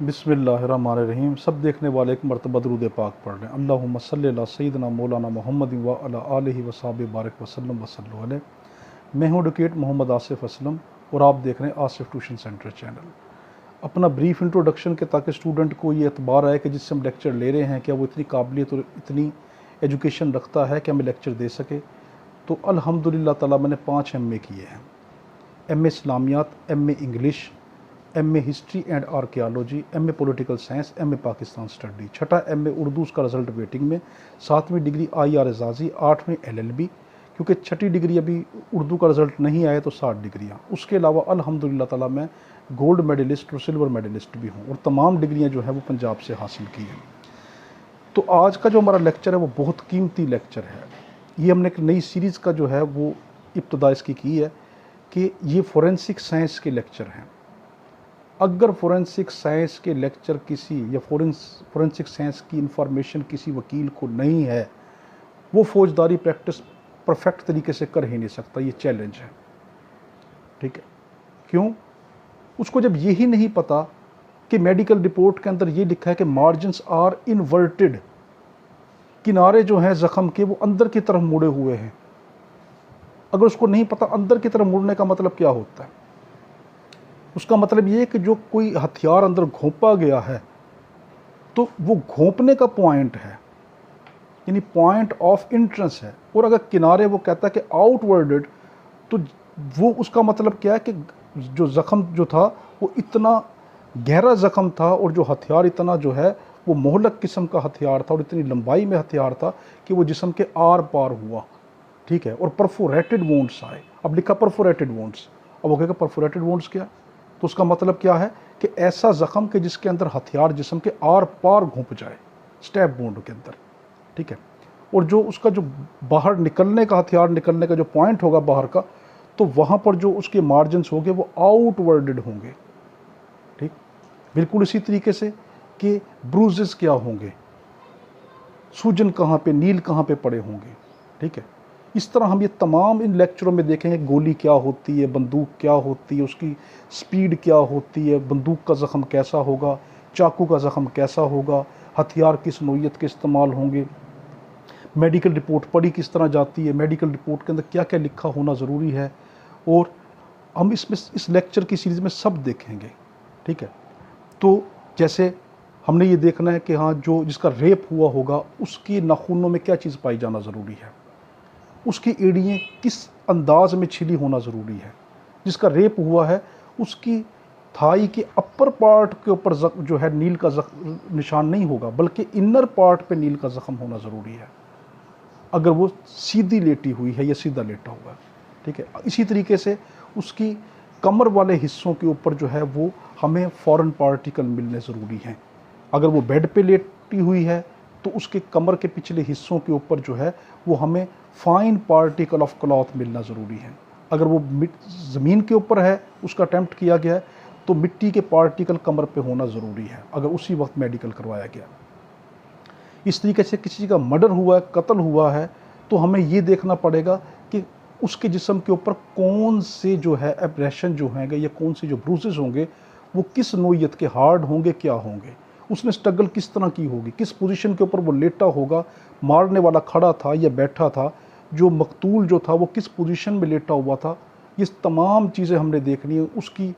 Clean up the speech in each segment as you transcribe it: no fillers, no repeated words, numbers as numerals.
बिस्मिल्लाहिर्रहमानिर्रहीम। सब देखने वाले एक मरतबा दरूद पाक पढ़ रहे हैं। अल्लाहुम्मा सल्ली अला सय्यिदिना मौलाना मुहम्मद व अला आलिहि व सहाबिहि बारिक वसल्लम वसल्लु अलैहि। मैं हूँ एडवोकेट मोहम्मद आसिफ असलम और आप देख रहे हैं आसिफ ट्यूशन सेंटर चैनल। अपना ब्रीफ इंट्रोडक्शन के ताकि स्टूडेंट को ये एतबार आए कि जिससे हम लेक्चर ले रहे हैं क्या वो इतनी काबिलियत और इतनी एजुकेशन रखता है कि हमें लेक्चर दे सके। तो अल्हम्दुलिल्लाह ताला मैंने 5 MA किए हैं। MA इस्लामियात, MA English, MA history and archaeology, MA political science, MA Pakistan study. छठा MA उर्दू, उसका रिजल्ट वेटिंग में। 7वीं डिग्री IR एजाजी, 8वीं LLB, क्योंकि छठी डिग्री अभी उर्दू का रिजल्ट नहीं आया तो 60 डिग्रियाँ। उसके अलावा अल्हम्दुलिल्लाह ताला मैं गोल्ड मेडलिस्ट और सिल्वर मेडलिस्ट भी हूँ और तमाम डिग्रियाँ जो है वो पंजाब से हासिल की हैं। तो आज का जो हमारा लेक्चर है वो बहुत कीमती लेक्चर है। ये हमने एक नई सीरीज़ का जो है वो इब्तिदा इसकी की है कि ये फोरेंसिक साइंस के लेक्चर हैं। अगर फोरेंसिक साइंस के लेक्चर किसी या फोरेंसिक साइंस की इंफॉर्मेशन किसी वकील को नहीं है, वो फौजदारी प्रैक्टिस परफेक्ट तरीके से कर ही नहीं सकता। ये चैलेंज है, ठीक है। क्यों? उसको जब यही नहीं पता कि मेडिकल रिपोर्ट के अंदर ये लिखा है कि मार्जिन्स आर इन्वर्टेड, किनारे जो हैं ज़ख़म के वो अंदर की तरफ मुड़े हुए हैं। अगर उसको नहीं पता अंदर की तरफ मुड़ने का मतलब क्या होता है, उसका मतलब ये है कि जो कोई हथियार अंदर घोंपा गया है तो वो घोंपने का पॉइंट है, यानी पॉइंट ऑफ इंट्रेंस है। और अगर किनारे वो कहता है कि आउटवर्डेड, तो वो उसका मतलब क्या है कि जो ज़ख़म जो था वो इतना गहरा ज़ख़म था और जो हथियार इतना जो है वो मोहलक किस्म का हथियार था और इतनी लंबाई में हथियार था कि वो जिस्म के आर पार हुआ, ठीक है। और परफोरेटेड वोंड्स आए। अब लिखा परफोरेटेड वोंड्स, अब वो कहेगा परफोरेटेड वोंड्स क्या, तो उसका मतलब क्या है कि ऐसा ज़ख़म के जिसके अंदर हथियार जिस्म के आर पार घुंप जाए, स्टैब वोंड के अंदर, ठीक है। और जो उसका जो बाहर निकलने का हथियार निकलने का जो पॉइंट होगा बाहर का, तो वहाँ पर जो उसके मार्जिन्स होंगे वो आउटवर्डेड होंगे, ठीक। बिल्कुल इसी तरीके से कि ब्रूजेस क्या होंगे, सूजन कहाँ पे, नील कहाँ पे पड़े होंगे, ठीक है। इस तरह हम ये तमाम इन लेक्चरों में देखेंगे। गोली क्या होती है, बंदूक क्या होती है, उसकी स्पीड क्या होती है, बंदूक का ज़ख़म कैसा होगा, चाकू का ज़ख़म कैसा होगा, हथियार किस नौइयत के इस्तेमाल होंगे, मेडिकल रिपोर्ट पढ़ी किस तरह जाती है, मेडिकल रिपोर्ट के अंदर क्या क्या लिखा होना ज़रूरी है। और हम इसमें इस लेक्चर की सीरीज़ में सब देखेंगे, ठीक है। तो जैसे हमने ये देखना है कि हाँ, जो जिसका रेप हुआ होगा उसकी नाखूनों में क्या चीज़ पाई जाना ज़रूरी है, उसकी एड़ियाँ किस अंदाज में छिली होना ज़रूरी है। जिसका रेप हुआ है उसकी थाई के अपर पार्ट के ऊपर जो है नील का निशान नहीं होगा, बल्कि इनर पार्ट पे नील का ज़ख़म होना ज़रूरी है, अगर वो सीधी लेटी हुई है या सीधा लेटा हुआ है, ठीक है। इसी तरीके से उसकी कमर वाले हिस्सों के ऊपर जो है वो हमें फॉरेन पार्टिकल मिलने ज़रूरी हैं। अगर वो बेड पे लेटी हुई है तो उसके कमर के पिछले हिस्सों के ऊपर जो है वो हमें फाइन पार्टिकल ऑफ क्लॉथ मिलना ज़रूरी है। अगर वो ज़मीन के ऊपर है, उसका अटैम्प्ट किया गया है, तो मिट्टी के पार्टिकल कमर पे होना ज़रूरी है अगर उसी वक्त मेडिकल करवाया गया। इस तरीके से किसी का मर्डर हुआ है, कत्ल हुआ है, तो हमें ये देखना पड़ेगा कि उसके जिस्म के ऊपर कौन से जो है एब्रेशन जो होंगे या कौन से जो ब्रूसेस होंगे वो किस नौइयत के, हार्ड होंगे, क्या होंगे, उसने स्ट्रगल किस तरह की होगी, किस पोजीशन के ऊपर वो लेटा होगा, मारने वाला खड़ा था या बैठा था, जो मकतूल जो था वो किस पोजीशन में लेटा हुआ था। ये तमाम चीज़ें हमने देखनी है। उसकी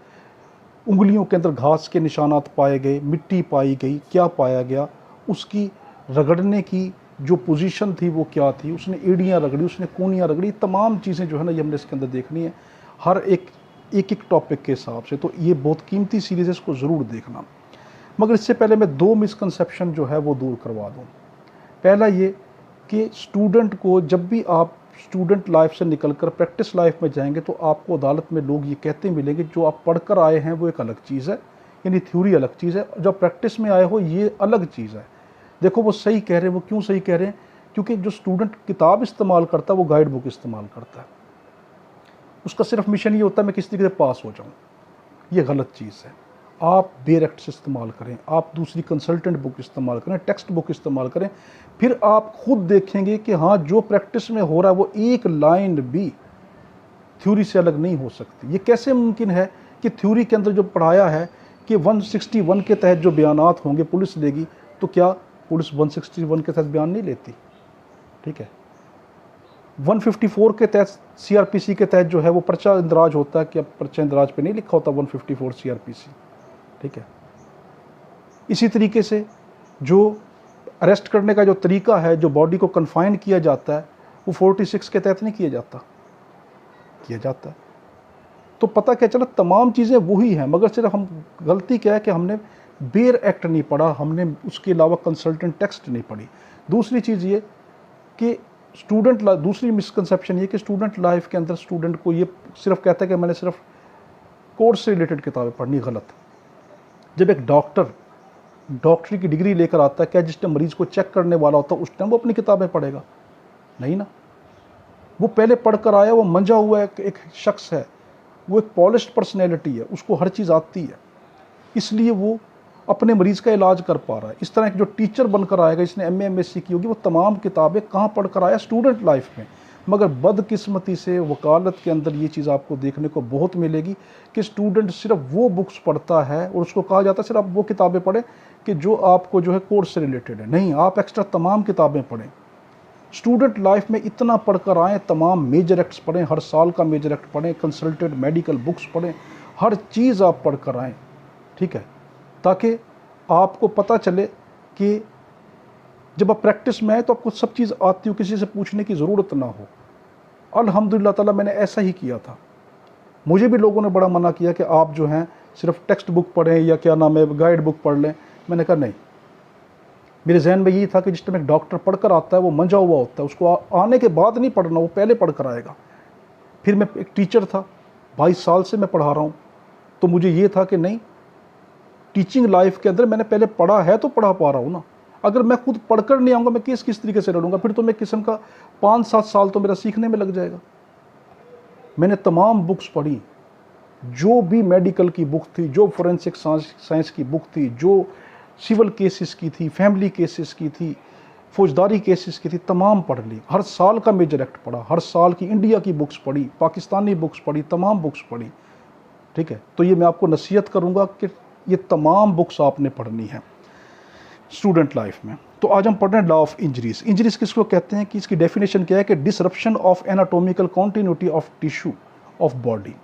उंगलियों के अंदर घास के निशानात पाए गए, मिट्टी पाई गई, क्या पाया गया, उसकी रगड़ने की जो पोजीशन थी वो क्या थी, उसने एड़ियाँ रगड़ी, उसने कूनियाँ रगड़ी, तमाम चीज़ें जो है ना ये हमने इसके अंदर देखनी है, हर एक टॉपिक के हिसाब से। तो ये बहुत कीमती सीरीज़ है, इसको ज़रूर देखना। मगर इससे पहले मैं 2 मिसकंसेप्शन जो है वो दूर करवा दूँ। पहला ये कि स्टूडेंट को, जब भी आप स्टूडेंट लाइफ से निकलकर प्रैक्टिस लाइफ में जाएंगे तो आपको अदालत में लोग ये कहते मिलेंगे जो आप पढ़कर आए हैं वो एक अलग चीज़ है, यानी थ्योरी अलग चीज़ है, जब प्रैक्टिस में आए हो ये अलग चीज़ है। देखो वो सही कह रहे हैं। वो क्यों सही कह रहे हैं? क्योंकि जो स्टूडेंट किताब इस्तेमाल करता है वो गाइड बुक इस्तेमाल करता है। उसका सिर्फ मिशन ये होता है मैं किस तरीके से पास हो जाऊँ। ये गलत चीज़ है। आप बेरेक्ट्स इस्तेमाल करें, आप दूसरी कंसल्टेंट बुक इस्तेमाल करें, टेक्स्ट बुक इस्तेमाल करें, फिर आप खुद देखेंगे कि हाँ जो प्रैक्टिस में हो रहा है वो एक लाइन भी थ्योरी से अलग नहीं हो सकती। ये कैसे मुमकिन है कि थ्योरी के अंदर जो पढ़ाया है कि 161 के तहत जो बयानात होंगे पुलिस देगी, तो क्या पुलिस 161 के तहत बयान नहीं लेती? ठीक है, 154 के तहत सीआरपीसी के तहत जो है वो पर्चा इंदराज होता है, कि अब पर्चा इंदराज पे नहीं लिखा होता 154 सीआरपीसी। ठीक है, इसी तरीके से जो अरेस्ट करने का जो तरीका है, जो बॉडी को कन्फाइन किया जाता है, वो 46 के तहत नहीं किया जाता है। तो पता क्या चला, तमाम चीज़ें वही हैं, मगर सिर्फ हम गलती क्या है कि हमने बेयर एक्ट नहीं पढ़ा, हमने उसके अलावा कंसल्टेंट टेक्स्ट नहीं पढ़ी। दूसरी चीज़ ये कि दूसरी मिसकंसेप्शन ये कि स्टूडेंट लाइफ के अंदर स्टूडेंट को ये सिर्फ कहता है कि मैंने सिर्फ कोर्स से रिलेटेड किताबें पढ़नी। गलत। जब एक डॉक्टरी की डिग्री लेकर आता है, क्या जिस टाइम मरीज़ को चेक करने वाला होता है उस टाइम वो अपनी किताबें पढ़ेगा? नहीं ना, वो पहले पढ़कर आया, वो मंजा हुआ एक शख्स है, वो एक पॉलिश्ड पर्सनैलिटी है, उसको हर चीज़ आती है, इसलिए वो अपने मरीज़ का इलाज कर पा रहा है। इस तरह के जो टीचर बनकर आएगा, इसने एमए एमएससी की होगी, वो तमाम किताबें कहाँ पढ़ कर आया? स्टूडेंट लाइफ में। मगर बदकिस्मती से वकालत के अंदर ये चीज़ आपको देखने को बहुत मिलेगी कि स्टूडेंट सिर्फ वो बुक्स पढ़ता है और उसको कहा जाता है सिर्फ आप वो किताबें पढ़ें कि जो आपको जो है कोर्स से रिलेटेड है। नहीं, आप एक्स्ट्रा तमाम किताबें पढ़ें। स्टूडेंट लाइफ में इतना पढ़कर आएँ, तमाम मेजर एक्ट्स पढ़ें, हर साल का मेजर एक्ट पढ़ें, कंसल्टेड मेडिकल बुक्स पढ़ें, हर चीज़ आप पढ़कर आएँ। ठीक है, ताकि आपको पता चले कि जब आप प्रैक्टिस में आए तो आपको सब चीज़ आती हो, किसी से पूछने की ज़रूरत ना हो। अल्हम्दुलिल्लाह ताला मैंने ऐसा ही किया था। मुझे भी लोगों ने बड़ा मना किया कि आप जो हैं सिर्फ टेक्स्ट बुक पढ़ें या क्या नाम है गाइड बुक पढ़ लें। मैंने कहा नहीं, मेरे जहन में यही था कि जिस टाइम एक डॉक्टर पढ़कर आता है वो मंजा हुआ होता है, उसको आने के बाद नहीं पढ़ना, वो पहले पढ़ कर आएगा। फिर मैं एक टीचर था, 22 साल से मैं पढ़ा रहा हूँ, तो मुझे ये था कि नहीं, टीचिंग लाइफ के अंदर मैंने पहले पढ़ा है तो पढ़ा पा रहा हूँ ना। अगर मैं खुद पढ़कर नहीं आऊँगा, मैं किस तरीके से लड़ूंगा? फिर तो मैं किस्म का 5-7 साल तो मेरा सीखने में लग जाएगा। मैंने तमाम बुक्स पढ़ी, जो भी मेडिकल की बुक थी, जो फोरेंसिक साइंस की बुक थी, जो सिविल केसेस की थी, फैमिली केसेस की थी, फौजदारी केसेस की थी, तमाम पढ़ ली। हर साल का मेजर एक्ट पढ़ा, हर साल की इंडिया की बुक्स पढ़ी, पाकिस्तानी बुक्स पढ़ी, तमाम बुक्स पढ़ी। ठीक है, तो ये मैं आपको नसीहत करूँगा कि ये तमाम बुक्स आपने पढ़नी है स्टूडेंट लाइफ में। तो आज हम पढ़ रहे हैं लॉ ऑफ इंजरीज। इंजरीज किसको कहते हैं, कि इसकी डेफिनेशन क्या है कि disruption of anatomical continuity of tissue of body,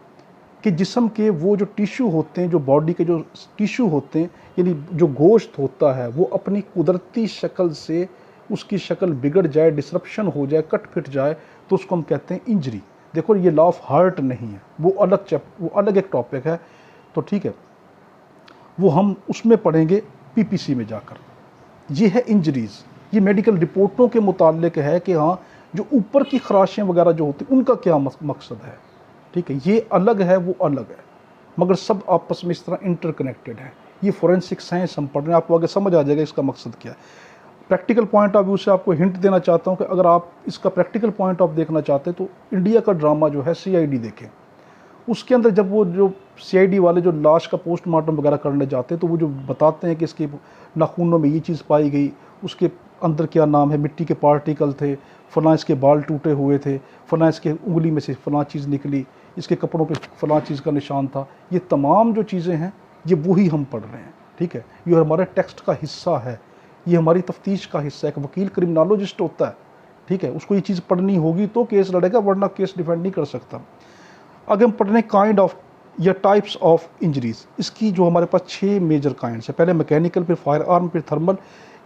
कि जिस्म के वो जो टिश्यू होते हैं, जो बॉडी के जो टिश्यू होते हैं, यानी जो गोश्त होता है, वो अपनी कुदरती शक्ल से उसकी शक्ल बिगड़ जाए, डिसरप्शन हो जाए, कट फिट जाए, तो उसको हम कहते हैं इंजरी। देखो, ये लॉ ऑफ हार्ट नहीं है, वो अलग एक टॉपिक है। तो ठीक है, वो हम उसमें पढ़ेंगे पीपीसी में जाकर। ये है इंजरीज़, ये मेडिकल रिपोर्टों के मुतालिक है कि हाँ, जो ऊपर की खराशें वगैरह जो होती हैं उनका क्या मकसद है। ठीक है, ये अलग है, वो अलग है, मगर सब आपस में इस तरह इंटरकनेक्टेड है। ये फोरेंसिक साइंस हम पढ़ रहे हैं, आपको आगे समझ आ जाएगा इसका मकसद क्या है। प्रैक्टिकल पॉइंट ऑफ व्यू से आपको हिंट देना चाहता हूँ कि अगर आप इसका प्रैक्टिकल पॉइंट ऑफ देखना चाहते हैं तो इंडिया का ड्रामा जो है CID देखें। उसके अंदर जब वो जो CID वाले जो लाश का पोस्टमार्टम वगैरह करने जाते हैं, तो वो जो बताते हैं कि इसके नाखूनों में ये चीज़ पाई गई, उसके अंदर क्या नाम है, मिट्टी के पार्टिकल थे, फलां इसके बाल टूटे हुए थे, फलां इसके उंगली में से फलां चीज़ निकली, इसके कपड़ों पे फलां चीज़ का निशान था। ये तमाम जो चीज़ें हैं ये वही हम पढ़ रहे हैं। ठीक है, ये हमारे टेक्स्ट का हिस्सा है, ये हमारी तफ्तीश का हिस्सा है। एक वकील क्रिमिनोलॉजिस्ट होता है, ठीक है, उसको ये चीज़ पढ़नी होगी तो केस लड़ेगा, वरना केस डिफेंड नहीं कर सकता। आगे हम पढ़ रहे हैं काइंड ऑफ या टाइप्स ऑफ इंजरीज। इसकी जो हमारे पास 6 मेजर काइंड्स है, पहले मैकेनिकल, फिर फायर आर्म, फिर thermal,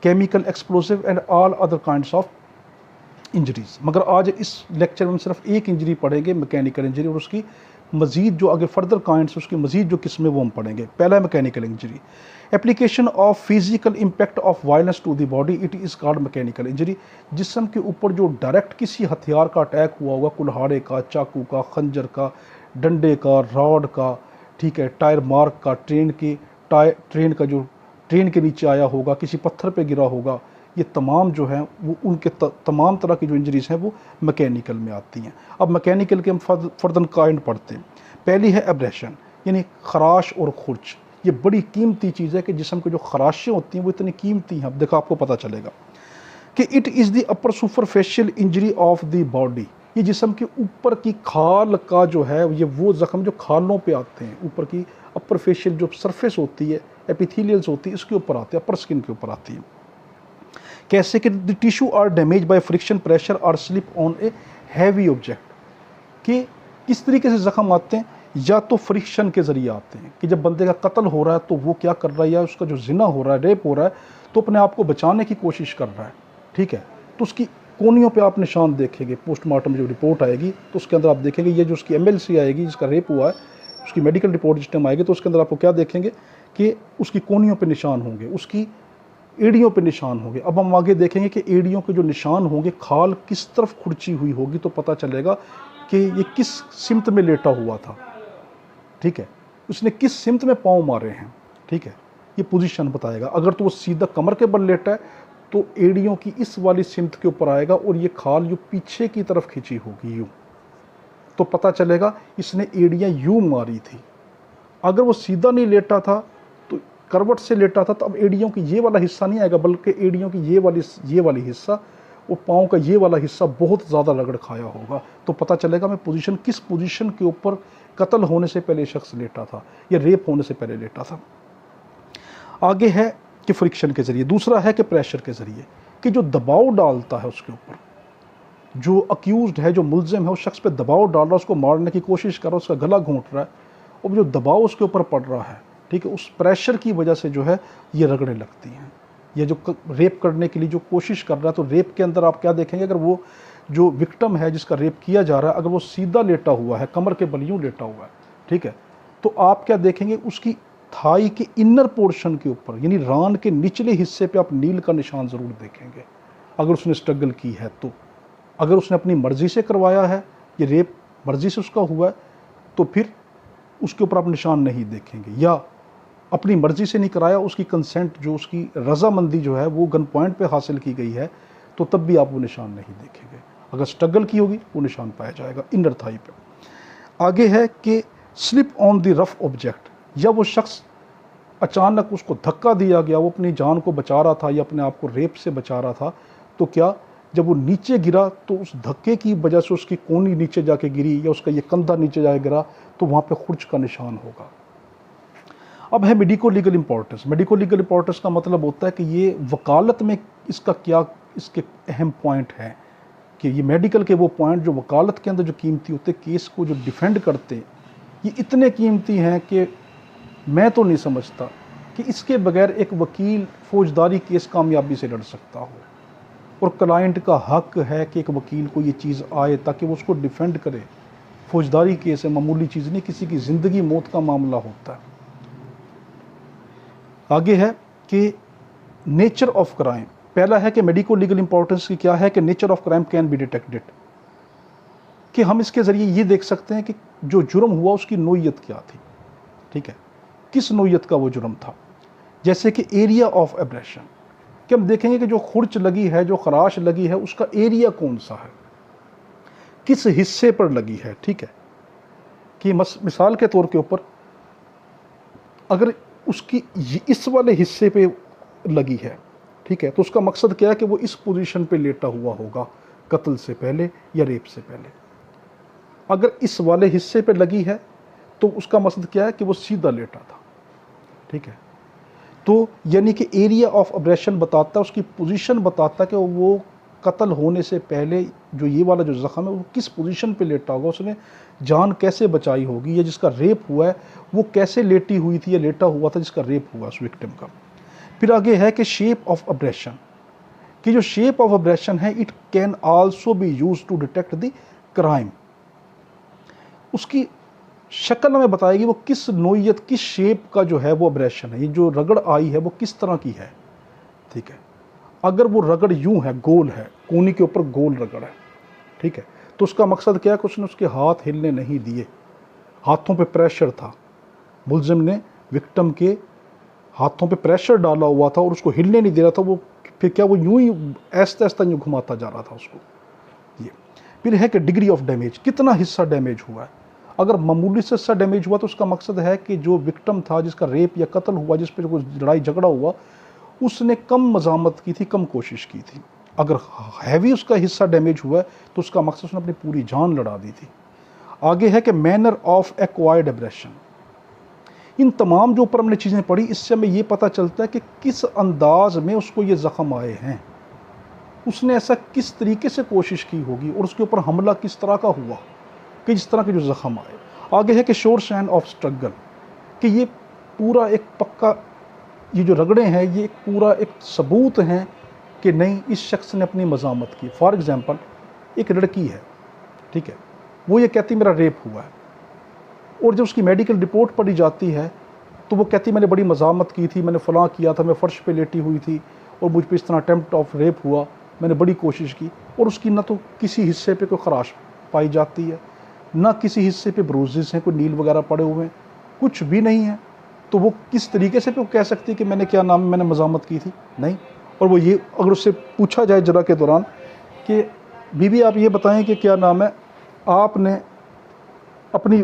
chemical, explosive and all other kinds of injuries. मगर आज इस लेक्चर में हम सिर्फ एक इंजरी पढ़ेंगे, मैकेनिकल इंजरी, और उसकी मज़ीद जो आगे फर्दर काइंड्स उसकी मज़ीद जो किस्में वो हम पढ़ेंगे। पहला है mechanical injury, application of physical impact of violence to the body, it is called mechanical injury. जिस्म के ऊपर जो डायरेक्ट किसी हथियार का अटैक हुआ होगा, कुल्हाड़े का, चाकू का, खंजर का, डंडे का, रॉड का, ठीक है, टायर मार्क का, ट्रेन के नीचे आया होगा, किसी पत्थर पे गिरा होगा, ये तमाम जो हैं वो उनके तमाम तरह की जो इंजरीज़ हैं वो मैकेनिकल में आती हैं। अब मैकेनिकल के हम फर्दर काइंड पढ़ते हैं। पहली है एब्रेशन, यानी खराश और खुर्च। ये बड़ी कीमती चीज़ है कि जिस्म की जो खराशें होती हैं वो इतनी कीमती हैं। अब देखो, आपको पता चलेगा कि it is the upper superficial injury of the body, ये जिस्म के ऊपर की खाल का जो है, ये वो ज़ख्म जो खालों पे आते हैं, ऊपर की अपर फेशियल जो सरफेस होती है, एपिथेलियल्स होती है, इसके ऊपर आते हैं, अपर स्किन के ऊपर आती है। कैसे कि the tissue are damage by friction, pressure और slip on a heavy object, कि किस तरीके से ज़ख्म आते हैं, या तो फ्रिक्शन के ज़रिए आते हैं कि जब बंदे का कत्ल हो रहा है तो वो क्या कर रहा है, या उसका जो जिना हो रहा है, रेप हो रहा है, तो अपने आप को बचाने की कोशिश कर रहा है, ठीक है, तो उसकी कोनियों पे आप निशान देखेंगे। पोस्टमार्टम जो रिपोर्ट आएगी तो उसके अंदर आप देखेंगे, ये जो उसकी MLC आएगी जिसका रेप हुआ है, उसकी मेडिकल रिपोर्ट जिस टाइम आएगी तो उसके अंदर आपको क्या देखेंगे कि उसकी कोनियों पे निशान होंगे, उसकी एड़ियों पे निशान होंगे। अब हम आगे देखेंगे कि एड़ियों के जो निशान होंगे, खाल किस तरफ खुरची हुई होगी, तो पता चलेगा कि ये किस सिमत में लेटा हुआ था, ठीक है, उसने किस सिमत में पाँव मारे हैं, ठीक है, ये पोजीशन बताएगा। अगर तो वो सीधा कमर के बल लेटा है तो एड़ियों की इस वाली सिमत के ऊपर आएगा और ये खाल यूँ पीछे की तरफ खिंची होगी, यूँ, तो पता चलेगा इसने एड़ियाँ यूँ मारी थी। अगर वो सीधा नहीं लेटा था, तो करवट से लेटा था, तो अब एड़ियों की ये वाला हिस्सा नहीं आएगा, बल्कि एड़ियों की ये वाली हिस्सा और पाँव का ये वाला हिस्सा बहुत ज़्यादा रगड़ खाया होगा, तो पता चलेगा मैं पोजीशन किस पोजीशन के ऊपर कत्ल होने से पहले शख्स लेटा था या रेप होने से पहले लेटा था। आगे है कि फ्रिक्शन के ज़रिए, दूसरा है कि प्रेशर के ज़रिए, कि जो दबाव डालता है उसके ऊपर, जो अक्यूज्ड है, जो मुल्ज़िम है, उस शख्स पे दबाव डाल रहा है, उसको मारने की कोशिश कर रहा है, उसका गला घोंट रहा है, और जो दबाव उसके ऊपर पड़ रहा है, ठीक है, उस प्रेशर की वजह से जो है ये रगड़े लगती हैं। ये जो रेप करने के लिए जो कोशिश कर रहा है, तो रेप के अंदर आप क्या देखेंगे, अगर वो जो विक्टिम है जिसका रेप किया जा रहा है, अगर वो सीधा लेटा हुआ है, कमर के बल यूँ लेटा हुआ है, ठीक है, तो आप क्या देखेंगे, उसकी थाई के इनर पोर्शन के ऊपर, यानी रान के निचले हिस्से पे आप नील का निशान ज़रूर देखेंगे अगर उसने स्ट्रगल की है तो। अगर उसने अपनी मर्ज़ी से करवाया है, ये रेप मर्ज़ी से उसका हुआ है, तो फिर उसके ऊपर आप निशान नहीं देखेंगे, या अपनी मर्ज़ी से नहीं कराया, उसकी कंसेंट जो उसकी रजामंदी जो है वो गन पॉइंट पे हासिल की गई है, तो तब भी आप वो निशान नहीं देखेंगे। अगर स्ट्रगल की होगी वो निशान पाया जाएगा इनर थाई पे। आगे है कि slip on the rough object, या वो शख्स अचानक उसको धक्का दिया गया, वो अपनी जान को बचा रहा था या अपने आप को रेप से बचा रहा था, तो क्या जब वो नीचे गिरा तो उस धक्के की वजह से उसकी कोनी नीचे जाके गिरी या उसका ये कंधा नीचे जाके गिरा, तो वहाँ पे खुर्च का निशान होगा। अब है medico legal importance. Medico legal importance का मतलब होता है कि ये वकालत में इसका क्या, इसके अहम पॉइंट हैं, कि ये मेडिकल के वो पॉइंट जो वकालत के अंदर जो कीमती होते, केस को जो डिफेंड करते, ये इतने कीमती हैं कि मैं तो नहीं समझता कि इसके बगैर एक वकील फौजदारी केस कामयाबी से लड़ सकता हो। और क्लाइंट का हक है कि एक वकील को ये चीज़ आए ताकि वो उसको डिफेंड करे। फौजदारी केस है, मामूली चीज़ नहीं, किसी की ज़िंदगी मौत का मामला होता है। आगे है कि नेचर ऑफ क्राइम। पहला है कि मेडिको लीगल इंपॉर्टेंस की क्या है कि nature of crime can be detected, कि हम इसके ज़रिए ये देख सकते हैं कि जो जुर्म हुआ उसकी नोयत क्या थी, ठीक है, किस नोयत का वो जुर्म था। जैसे कि एरिया ऑफ एब्रेशन, कि हम देखेंगे कि जो खुर्च लगी है, जो खराश लगी है, उसका एरिया कौन सा है, किस हिस्से पर लगी है, ठीक है, कि मिसाल के तौर के ऊपर अगर उसकी इस वाले हिस्से पे लगी है, ठीक है, तो उसका मकसद क्या है कि वो इस पोजीशन पे लेटा हुआ होगा कत्ल से पहले या रेप से पहले। अगर इस वाले हिस्से पे लगी है तो उसका मकसद क्या है कि वो सीधा लेटा था, ठीक है, तो यानी कि एरिया ऑफ एब्रेशन बताता है, उसकी पोजीशन बताता है कि वो कत्ल होने से पहले जो ये वाला जो ज़ख्म है वो किस पोजीशन पे लेटा होगा, उसने जान कैसे बचाई होगी, या जिसका रेप हुआ है वो कैसे लेटी हुई थी या लेटा हुआ था जिसका रेप हुआ उस विक्टिम का। फिर आगे है कि शेप ऑफ एब्रेशन, कि जो शेप ऑफ एब्रेशन है it can also be use to detect the crime. उसकी शक्ल हमें बताएगी वो किस नोयत, किस शेप का जो है वो एब्रेशन है, ये जो रगड़ आई है वो किस तरह की है, ठीक है। अगर वो रगड़ यूं है, गोल है, कोनी के ऊपर गोल रगड़ है, ठीक है, तो उसका मकसद क्या है कि उसने उसके हाथ हिलने नहीं दिए, हाथों पे प्रेशर था, मुल्जिम ने विक्टिम के हाथों पे प्रेशर डाला हुआ था और उसको हिलने नहीं दे रहा था, वो फिर क्या वो यूं ही ऐसा ऐसा यूँ घुमाता जा रहा था उसको। ये फिर है कि डिग्री ऑफ डैमेज, कितना हिस्सा डैमेज हुआ है। अगर मामूली से हिस्सा डैमेज हुआ तो उसका मकसद है कि जो विक्टिम था, जिसका रेप या कत्ल हुआ, जिस पर कोई लड़ाई झगड़ा हुआ, उसने कम मज़ामत की थी, कम कोशिश की थी। अगर हैवी उसका हिस्सा डैमेज हुआ है तो उसका मकसद उसने अपनी पूरी जान लड़ा दी थी। आगे है कि मैनर ऑफ एक्वायर्ड एब्रेशन। इन तमाम जो ऊपर हमने चीज़ें पढ़ी, इससे हमें ये पता चलता है कि किस अंदाज में उसको ये ज़ख्म आए हैं, उसने ऐसा किस तरीके से कोशिश की होगी और उसके ऊपर हमला किस तरह का हुआ कि जिस तरह के जो ज़ख्म आए। आगे है कि श्योर साइन ऑफ स्ट्रगल, कि ये पूरा एक पक्का, ये जो रगड़े हैं ये पूरा एक सबूत हैं कि नहीं इस शख्स ने अपनी मज़ामत की। फॉर एग्ज़ाम्पल एक लड़की है, ठीक है, वो ये कहती मेरा रेप हुआ है, और जब उसकी मेडिकल रिपोर्ट पढ़ी जाती है तो वो कहती मैंने बड़ी मज़ामत की थी, मैंने फ़लाँ किया था, मैं फ़र्श पे लेटी हुई थी और मुझ पर इस तरह अटेम्प्ट ऑफ रेप हुआ, मैंने बड़ी कोशिश की, और उसकी ना तो किसी हिस्से पे कोई खराश पाई जाती है, ना किसी हिस्से पे ब्रूजेस हैं, कोई नील वगैरह पड़े हुए हैं, कुछ भी नहीं है। तो वो किस तरीके से वो कह सकती है कि मैंने क्या नाम, मैंने मज़ामत की थी? नहीं। और वो ये अगर उससे पूछा जाए जरा के दौरान कि बीबी आप ये बताएं कि क्या नाम है, आपने अपनी,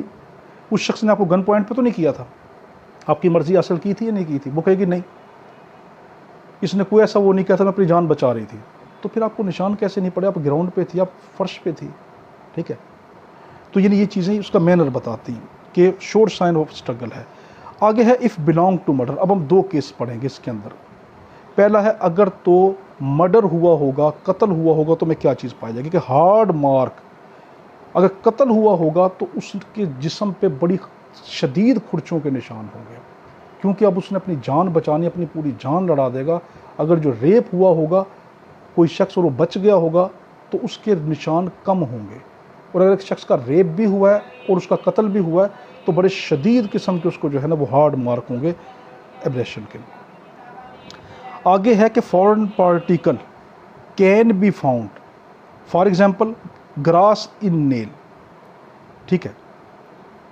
उस शख्स ने आपको गन पॉइंट पे तो नहीं किया था, आपकी मर्ज़ी हासिल की थी या नहीं की थी? वो कहेगी नहीं, इसने कोई ऐसा वो नहीं कहा था, मैं अपनी जान बचा रही थी। तो फिर आपको निशान कैसे नहीं पड़े? आप ग्राउंड पे थी, आप फर्श पे थी, ठीक है। तो ये चीज़ें उसका मैनर बताती हैं कि श्योर साइन ऑफ स्ट्रगल है। आगे है इफ़ बिलोंग टू मर्डर। अब हम दो केस पढ़ेंगे इसके अंदर। पहला है अगर तो मर्डर हुआ होगा, कत्ल हुआ होगा, तो मैं क्या चीज़ पाई जाएगी कि हार्ड मार्क, अगर कत्ल हुआ होगा तो उसके जिस्म पे बड़ी शदीद खुरचों के निशान होंगे, क्योंकि अब उसने अपनी जान बचानी, अपनी पूरी जान लड़ा देगा। अगर जो रेप हुआ होगा कोई शख्स और वो बच गया होगा तो उसके निशान कम होंगे, और अगर एक शख्स का रेप भी हुआ है और उसका कत्ल भी हुआ है तो बड़े शदीद किस्म के उसको जो है ना वो हार्ड मार्क होंगे एब्रेशन के। आगे है कि foreign particle can be found, for example grass in nail, ठीक है,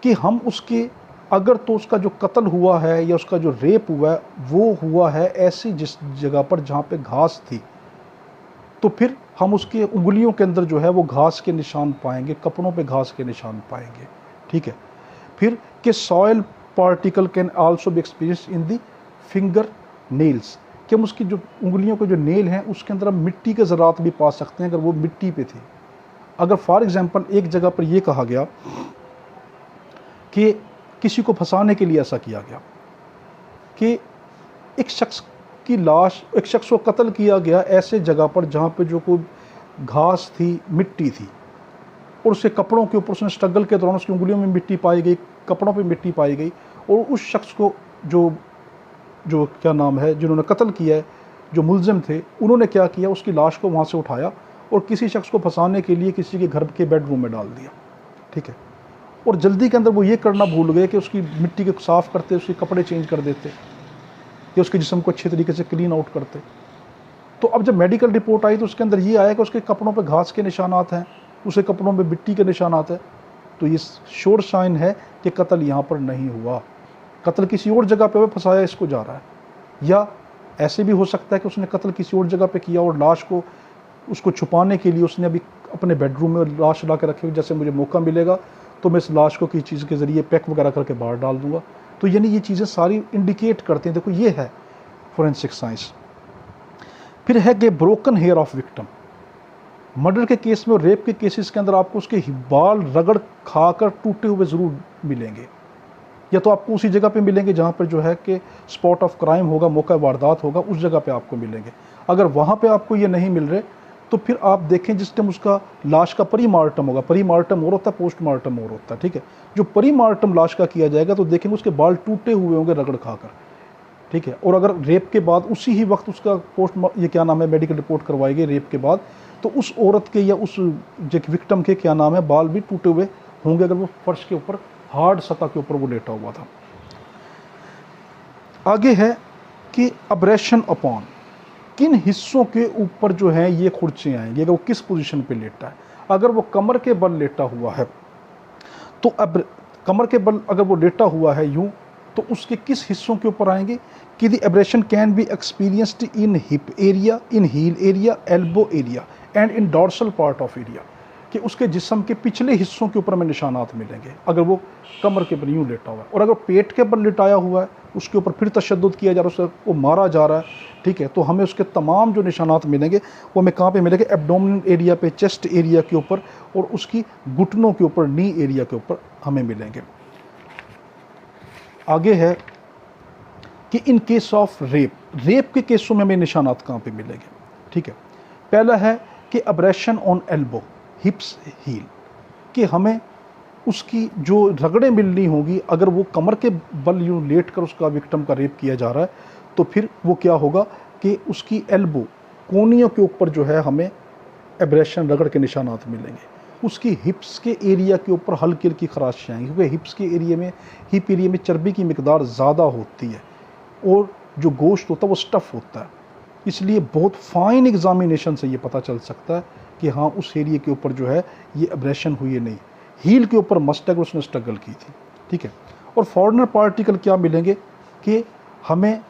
कि हम उसके, अगर तो उसका जो कत्ल हुआ है या उसका जो रेप हुआ है वो हुआ है ऐसी जिस जगह पर जहाँ पे घास थी, तो फिर हम उसके उंगलियों के अंदर जो है वो घास के निशान पाएंगे, कपड़ों पे घास के निशान पाएंगे, ठीक है। फिर कि soil particle can also B experience in the finger nails, कि हम उसकी जो उंगलियों के जो नेल हैं उसके अंदर हम मिट्टी के ज़रात भी पा सकते हैं अगर वो मिट्टी पे थी। अगर फॉर एग्जांपल एक जगह पर यह कहा गया कि किसी को फंसाने के लिए ऐसा किया गया कि एक शख्स की लाश, एक शख्स को कत्ल किया गया ऐसे जगह पर जहाँ पे जो कोई घास थी, मिट्टी थी, और उसके कपड़ों के ऊपर उसने स्ट्रगल के दौरान उसकी उंगलियों में मिट्टी पाई गई, कपड़ों पे मिट्टी पाई गई, और उस शख्स को जो क्या नाम है, जिन्होंने कत्ल किया है, जो मुलजिम थे, उन्होंने क्या किया, उसकी लाश को वहाँ से उठाया और किसी शख्स को फंसाने के लिए किसी के घर के बेडरूम में डाल दिया, ठीक है। और जल्दी के अंदर वो ये करना भूल गए कि उसकी मिट्टी के साफ़ करते, उसके कपड़े चेंज कर देते या उसके जिस्म को अच्छे तरीके से क्लीन आउट करते। तो अब जब मेडिकल रिपोर्ट आई तो उसके अंदर ये आया कि उसके कपड़ों पे घास के निशानात हैं, उसके कपड़ों में मिट्टी के निशानात हैं, तो ये श्योर साइन है कि कत्ल यहाँ पर नहीं हुआ, कत्ल किसी और जगह पे फंसाया इसको जा रहा है। या ऐसे भी हो सकता है कि उसने कत्ल किसी और जगह पे किया और लाश को, उसको छुपाने के लिए उसने अभी अपने बेडरूम में लाश ला के रखी हुई, जैसे मुझे मौका मिलेगा तो मैं इस लाश को किसी चीज़ के ज़रिए पैक वगैरह करके बाहर डाल दूंगा। तो यानी ये चीज़ें सारी इंडिकेट करते हैं, देखो ये है फोरेंसिक साइंस। फिर है कि broken hair of victim. Murder के केस में और रेप के केसेस के अंदर आपको उसके बाल रगड़ खाकर टूटे हुए ज़रूर मिलेंगे, या तो आपको उसी जगह पे मिलेंगे जहाँ पर जो है कि स्पॉट ऑफ क्राइम होगा, मौका वारदात होगा, उस जगह पे आपको मिलेंगे। अगर वहाँ पे आपको ये नहीं मिल रहे तो फिर आप देखें जिस टाइम उसका लाश का प्रीमार्टम होगा, प्रीमार्टम और होता है, पोस्टमार्टम और होता है, ठीक है। जो प्रीमार्टम लाश का किया जाएगा तो देखेंगे उसके बाल टूटे हुए होंगे रगड़ खाकर, ठीक है। और अगर रेप के बाद उसी ही वक्त उसका ये क्या नाम है मेडिकल रिपोर्ट करवाई गई रेप के बाद, तो उस औरत के या उस विक्टिम के क्या नाम है बाल भी टूटे हुए होंगे अगर वो फर्श के ऊपर, हार्ड सतह के ऊपर वो लेटा हुआ था। आगे है कि अब्रेशन अपॉन, किन हिस्सों के ऊपर जो है ये खुरचे आएंगे, अगर वो किस पोजीशन पे लेटा है। अगर वो कमर के बल लेटा हुआ है तो अब कमर के बल अगर वो लेटा हुआ है यूं, तो उसके किस हिस्सों के ऊपर आएंगे कि the abrasion can be experienced in hip area, in heel area, elbow area and in dorsal part of area, कि उसके जिस्म के पिछले हिस्सों के ऊपर हमें निशानात मिलेंगे अगर वो कमर के ऊपर यूँ लेटा हुआ है। और अगर पेट के ऊपर लिटाया हुआ है, उसके ऊपर फिर तशद्दुद किया जा रहा है, उसको मारा जा रहा है, ठीक है, तो हमें उसके तमाम जो निशानात मिलेंगे वो हमें कहाँ पे मिलेंगे, एब्डोमिनल एरिया पे, चेस्ट एरिया के ऊपर और उसकी घुटनों के ऊपर, नी एरिया के ऊपर हमें मिलेंगे। आगे है कि इन केस ऑफ रेप के केसों में हमें निशानात कहाँ पे मिलेंगे, ठीक है। पहला है कि abrasion on elbow, hips, heel, कि हमें उसकी जो रगड़ें मिलनी होगी, अगर वो कमर के बल यूँ लेट कर उसका विक्टिम का रेप किया जा रहा है तो फिर वो क्या होगा कि उसकी एल्बो, कोनियों के ऊपर जो है हमें एब्रेशन, रगड़ के निशानात मिलेंगे। उसकी हिप्स के एरिया के ऊपर हल्की हल्की खराशियाँ आएंगी, क्योंकि हिप्स के एरिया में, हिप एरिया में चर्बी की मिकदार ज़्यादा होती है और जो गोश्त होता है वो स्टफ़ होता है, इसलिए बहुत फाइन एग्जामिनेशन से ये पता चल सकता है कि हाँ उस एरिया के ऊपर जो है ये एब्रेशन हुई है नहीं। हील के ऊपर मस्ट है कि उसने स्ट्रगल की थी, ठीक है। और फॉरेनर पार्टिकल क्या मिलेंगे कि हमें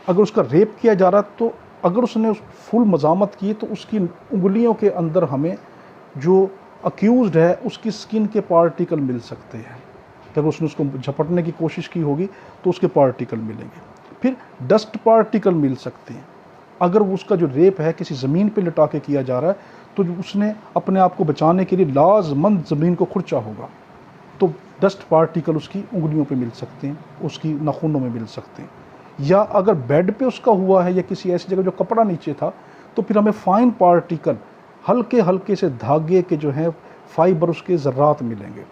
अगर उसका रेप किया जा रहा है तो अगर उसने फुल मजामत की तो उसकी उंगलियों के अंदर हमें जो अक्यूज्ड है उसकी स्किन के पार्टिकल मिल सकते हैं। अगर उसने उसको झपटने की कोशिश की होगी तो उसके पार्टिकल मिलेंगे। फिर डस्ट पार्टिकल मिल सकते हैं, अगर उसका जो रेप है किसी ज़मीन पे लिटा के किया जा रहा है तो उसने अपने आप को बचाने के लिए लाजमंद ज़मीन को खुरचा होगा, तो डस्ट पार्टिकल उसकी उंगलियों पे मिल सकते हैं, उसकी नाखूनों में मिल सकते हैं। या अगर बेड पे उसका हुआ है या किसी ऐसी जगह जो कपड़ा नीचे था तो फिर हमें फाइन पार्टिकल, हल्के हल्के से धागे के जो हैं फाइबर, उसके ज़र्रात मिलेंगे।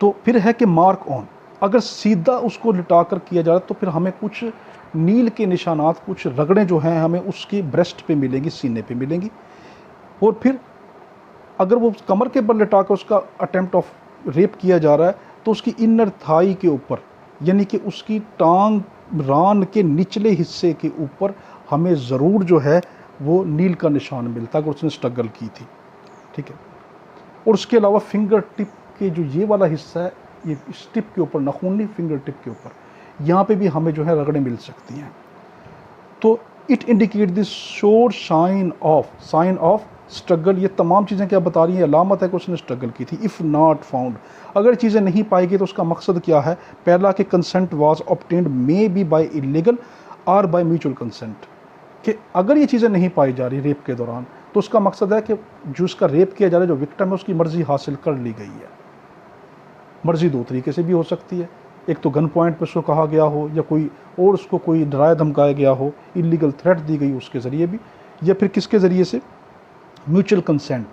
तो फिर है कि मार्क ऑन, अगर सीधा उसको लिटा कर किया जा रहा है तो फिर हमें कुछ नील के निशानात, कुछ रगड़ें जो हैं हमें उसकी ब्रेस्ट पे मिलेंगी, सीने पे मिलेंगी। और फिर अगर वो कमर के बल लिटा कर उसका अटेम्प्ट ऑफ रेप किया जा रहा है तो उसकी इनर थाई के ऊपर, यानी कि उसकी टांग, रान के निचले हिस्से के ऊपर हमें ज़रूर जो है वो नील का निशान मिलता है अगर उसने स्ट्रगल की थी, ठीक है। और उसके अलावा फिंगर टिप के जो ये वाला हिस्सा है, ये इस टिप के ऊपर, नाखून फिंगर टिप के ऊपर, यहाँ पे भी हमें जो है रगड़ें मिल सकती हैं। तो इट इंडिकेट दिस शोर साइन ऑफ स्ट्रगल। ये तमाम चीज़ें क्या बता रही हैं, अलामत है कि उसने स्ट्रगल की थी। इफ़ नॉट फाउंड, अगर चीज़ें नहीं पाई गई तो उसका मकसद क्या है, पहला कि consent was obtained may be by illegal और बाय म्यूचुअल कंसेंट, कि अगर ये चीज़ें नहीं पाई जा रही रेप के दौरान तो उसका मकसद है कि जो उसका रेप किया जा रहा है, जो विक्टिम है, उसकी मर्ज़ी हासिल कर ली गई है। मर्ज़ी दो तरीके से भी हो सकती है, एक तो गन पॉइंट पर उसको कहा गया हो या कोई और उसको कोई डराया धमकाया गया हो, इलीगल थ्रेट दी गई उसके ज़रिए भी, या फिर किसके ज़रिए से, म्यूचुअल कंसेंट,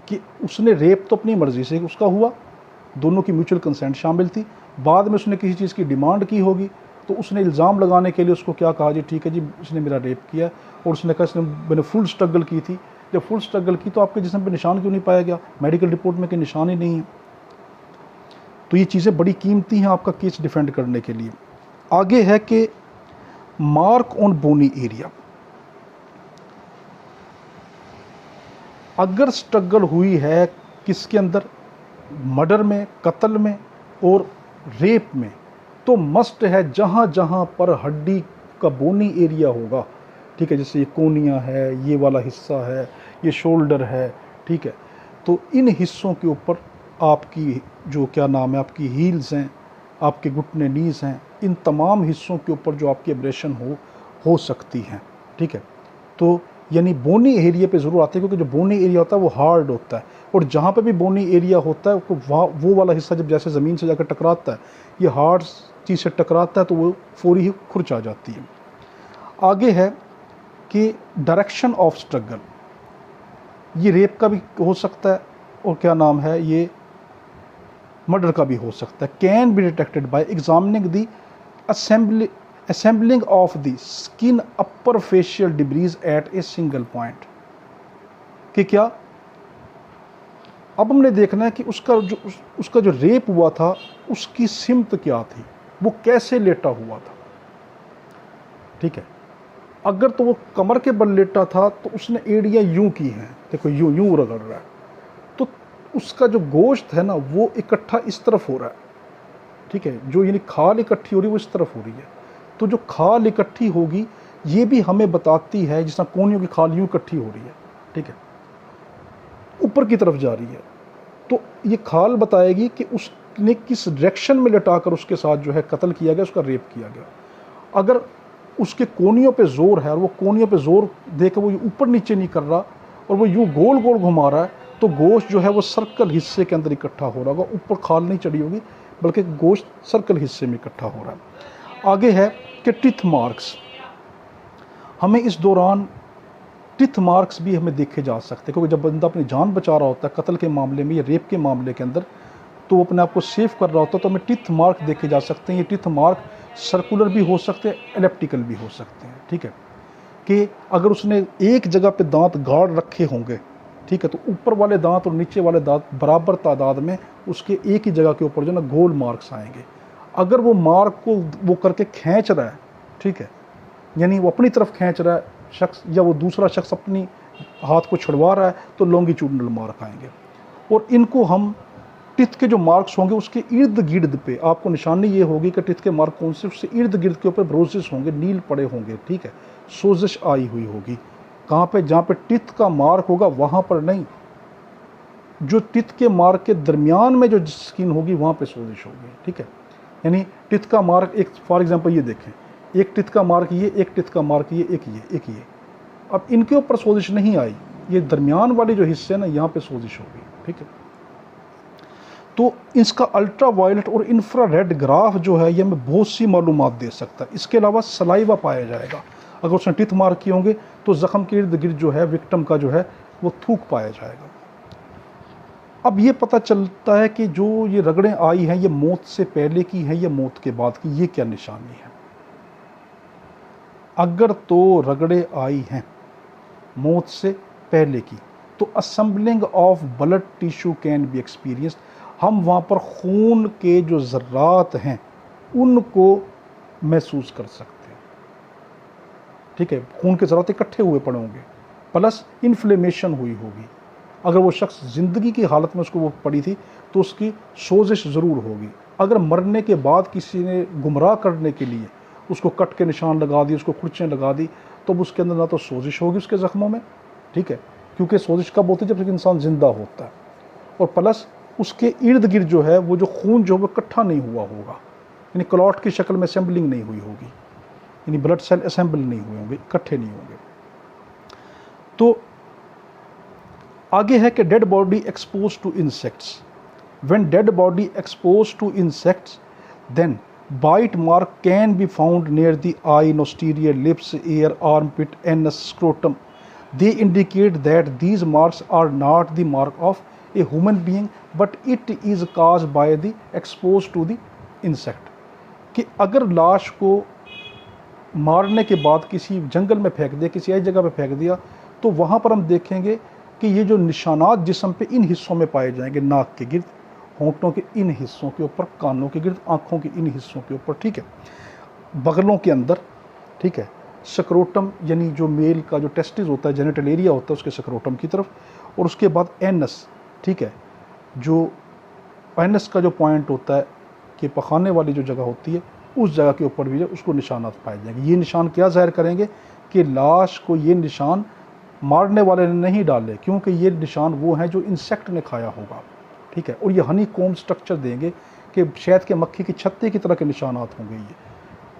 कि उसने रेप तो अपनी मर्ज़ी से उसका हुआ, दोनों की म्यूचुअल कंसेंट शामिल थी, बाद में उसने किसी चीज़ की डिमांड की होगी तो उसने इल्ज़ाम लगाने के लिए उसको क्या कहा, जी ठीक है जी इसने मेरा रेप किया, और उसने कहा इसने मैंने फुल स्ट्रगल की थी। जब फुल स्ट्रगल की तो आपके जिस्म पे निशान क्यों नहीं पाया गया, मेडिकल रिपोर्ट में कि निशान ही नहीं है। तो ये चीज़ें बड़ी कीमती हैं आपका केस डिफेंड करने के लिए। आगे है कि मार्क ऑन बोनी एरिया, अगर स्ट्रगल हुई है किसके अंदर, मर्डर में, कत्ल में और रेप में, तो मस्ट है जहाँ जहाँ पर हड्डी का बोनी एरिया होगा, ठीक है, जैसे ये कोनिया है, ये वाला हिस्सा है, ये शोल्डर है, ठीक है, तो इन हिस्सों के ऊपर आपकी जो क्या नाम है, आपकी हील्स हैं, आपके घुटने, नीज़ हैं, इन तमाम हिस्सों के ऊपर जो आपकी एब्रेशन हो सकती हैं, ठीक है। तो यानी बोनी एरिया पे ज़रूर आते हैं, क्योंकि जो बोनी एरिया होता है वो हार्ड होता है, और जहाँ पे भी बोनी एरिया होता है वो वाला हिस्सा जब जैसे ज़मीन से जाकर टकराता है, ये हार्ड चीज़ से टकराता है तो वो फौरी ही खुरच आ जाती है। आगे है कि डायरेक्शन ऑफ स्ट्रगल, ये रेप का भी हो सकता है और क्या नाम है, ये मर्डर का भी हो सकता है। Can be detected by examining the assembling of the skin upper facial debris at a single point, कि क्या, अब हमने देखना है कि उसका जो रेप हुआ था उसकी सिमत क्या थी, वो कैसे लेटा हुआ था, ठीक है। अगर तो वो कमर के बल लेटा था तो उसने एड़ियाँ यूं की हैं, देखो यूं रगड़ रहा है, तो उसका जो गोश्त है ना वो इकट्ठा इस तरफ हो रहा है, ठीक है, जो यानी खाल इकट्ठी हो रही है वो इस तरफ हो रही है। तो जो खाल इकट्ठी होगी ये भी हमें बताती है, जिस तरह कोनियों की खाल यूं इकट्ठी हो रही है, ठीक है। ऊपर की तरफ जा रही है, तो ये खाल बताएगी कि उसने किस डायरेक्शन में लटाकर उसके साथ जो है कत्ल किया गया, उसका रेप किया गया। अगर उसके कोनियों पे जोर है और वो कोनियों पे जोर देकर वो ऊपर नीचे नहीं कर रहा और वो यूँ गोल गोल घुमा रहा है, तो गोश्त जो है वो सर्कल हिस्से के अंदर इकट्ठा हो रहा होगा, ऊपर खाल नहीं चढ़ी होगी, बल्कि गोश्त सर्कल हिस्से में इकट्ठा हो रहा है। आगे है कि टिथ मार्क्स, हमें इस दौरान टिथ मार्क्स भी हमें देखे जा सकते हैं, क्योंकि जब बंदा अपनी जान बचा रहा होता है कत्ल के मामले में या रेप के मामले के अंदर, तो वो अपने आप को सेव कर रहा होता है, तो हमें टिथ मार्क देखे जा सकते हैं। ये टिथ मार्क सर्कुलर भी हो सकते हैं, एलिप्टिकल भी हो सकते हैं, ठीक है। कि अगर उसने एक जगह पे दांत गाड़ रखे होंगे, ठीक है, तो ऊपर वाले दांत और नीचे वाले दांत बराबर तादाद में उसके एक ही जगह के ऊपर जो ना गोल मार्क्स आएंगे। अगर वो मार्क को वो करके खींच रहा है, ठीक है, यानी वो अपनी तरफ खींच रहा है शख्स, या वो दूसरा शख्स अपनी हाथ को छुड़वा रहा है, तो लॉन्गिट्यूडनल मार्क आएंगे। और इनको हम टिथ के जो मार्क्स होंगे उसके इर्द गिर्द पे आपको निशानी ये होगी कि टिथ के मार्क कौन से, उससे इर्द गिर्द के ऊपर ब्रोसिस होंगे, नील पड़े होंगे, ठीक है, सोजिश आई हुई होगी। कहाँ पे? जहाँ पे टिथ का मार्क होगा वहाँ पर नहीं, जो टिथ के मार्क के दरमियान में जो स्किन होगी वहाँ पे सोजिश होगी, ठीक है। यानी टिथ का मार्क, एक फॉर एग्जांपल ये देखें, एक टिथ का मार्क ये, एक टिथ का मार्क ये, एक ये। अब इनके ऊपर सोजिश नहीं आई, ये दरमियान वाले जो हिस्से ना यहाँ पे सोजिश होगी, ठीक है। तो इसका अल्ट्रा वायलेट और इंफ्रारेड ग्राफ जो है ये हमें बहुत सी मालूमात दे सकता है। इसके अलावा सलाइवा पाया जाएगा, अगर उसने टिथ मार्क किए होंगे तो ज़ख्म के इर्द गिर्द जो है विक्टिम का जो है वो थूक पाया जाएगा। अब ये पता चलता है कि जो ये रगड़ें आई हैं ये मौत से पहले की है या मौत के बाद की, ये क्या निशानी है। अगर तो रगड़े आई हैं मौत से पहले की, तो assembling of blood tissue can be experienced, हम वहाँ पर खून के जो ज़र्रात हैं उनको महसूस कर सकते हैं, ठीक है। खून के ज़र्रात इकट्ठे हुए पड़े होंगे, प्लस इन्फ्लेमेशन हुई होगी। अगर वो शख्स ज़िंदगी की हालत में उसको वो पड़ी थी तो उसकी सोजिश ज़रूर होगी। अगर मरने के बाद किसी ने गुमराह करने के लिए उसको कट के निशान लगा दिए, उसको खुर्चें लगा दी, तो उसके अंदर ना तो सोजिश होगी उसके ज़ख्मों में, ठीक है, क्योंकि सोजिश कब होती है? जब इंसान ज़िंदा होता है। और प्लस उसके इर्द गिर्द जो है वो जो खून जो है वो इकट्ठा नहीं हुआ होगा, यानी क्लॉट की शक्ल में असेंबलिंग नहीं हुई होगी, यानी ब्लड सेल असेंबल नहीं हुए होंगे, इकट्ठे नहीं होंगे। तो आगे है कि dead body expose to insects, when dead body expose to insects then bite mark can be found near the eye, posterior lips, ear, armpit, anus, scrotum. They indicate that these marks are not the mark of a human being, but it is caused by the exposed to the insect. कि अगर लाश को मारने के बाद किसी जंगल में फेंक दिया, किसी ऐसी जगह पे फेंक दिया, तो वहाँ पर हम देखेंगे कि ये जो निशानात जिस्म पे इन हिस्सों में पाए जाएंगे, नाक के गिर्द, होंठों के इन हिस्सों के ऊपर, कानों के गिर्द, आँखों के इन हिस्सों के ऊपर, ठीक है, बगलों के अंदर, ठीक है, सक्रोटम यानी जो मेल का जो टेस्टिस होता है, जेनिटल एरिया होता है उसके सक्रोटम की तरफ, और उसके बाद एनस, ठीक है, जो एनस का जो पॉइंट होता है कि पखाने वाली जो जगह होती है उस जगह के ऊपर भी उसको निशानात पाए जाएंगे। ये निशान क्या ज़ाहिर करेंगे कि लाश को ये निशान मारने वाले ने नहीं डाले, क्योंकि ये निशान वो हैं जो इंसेक्ट ने खाया होगा, ठीक है। और ये हनी कॉम्ब स्ट्रक्चर देंगे कि शहद के मक्खी की छत्ते की तरह के निशानात होंगे ये।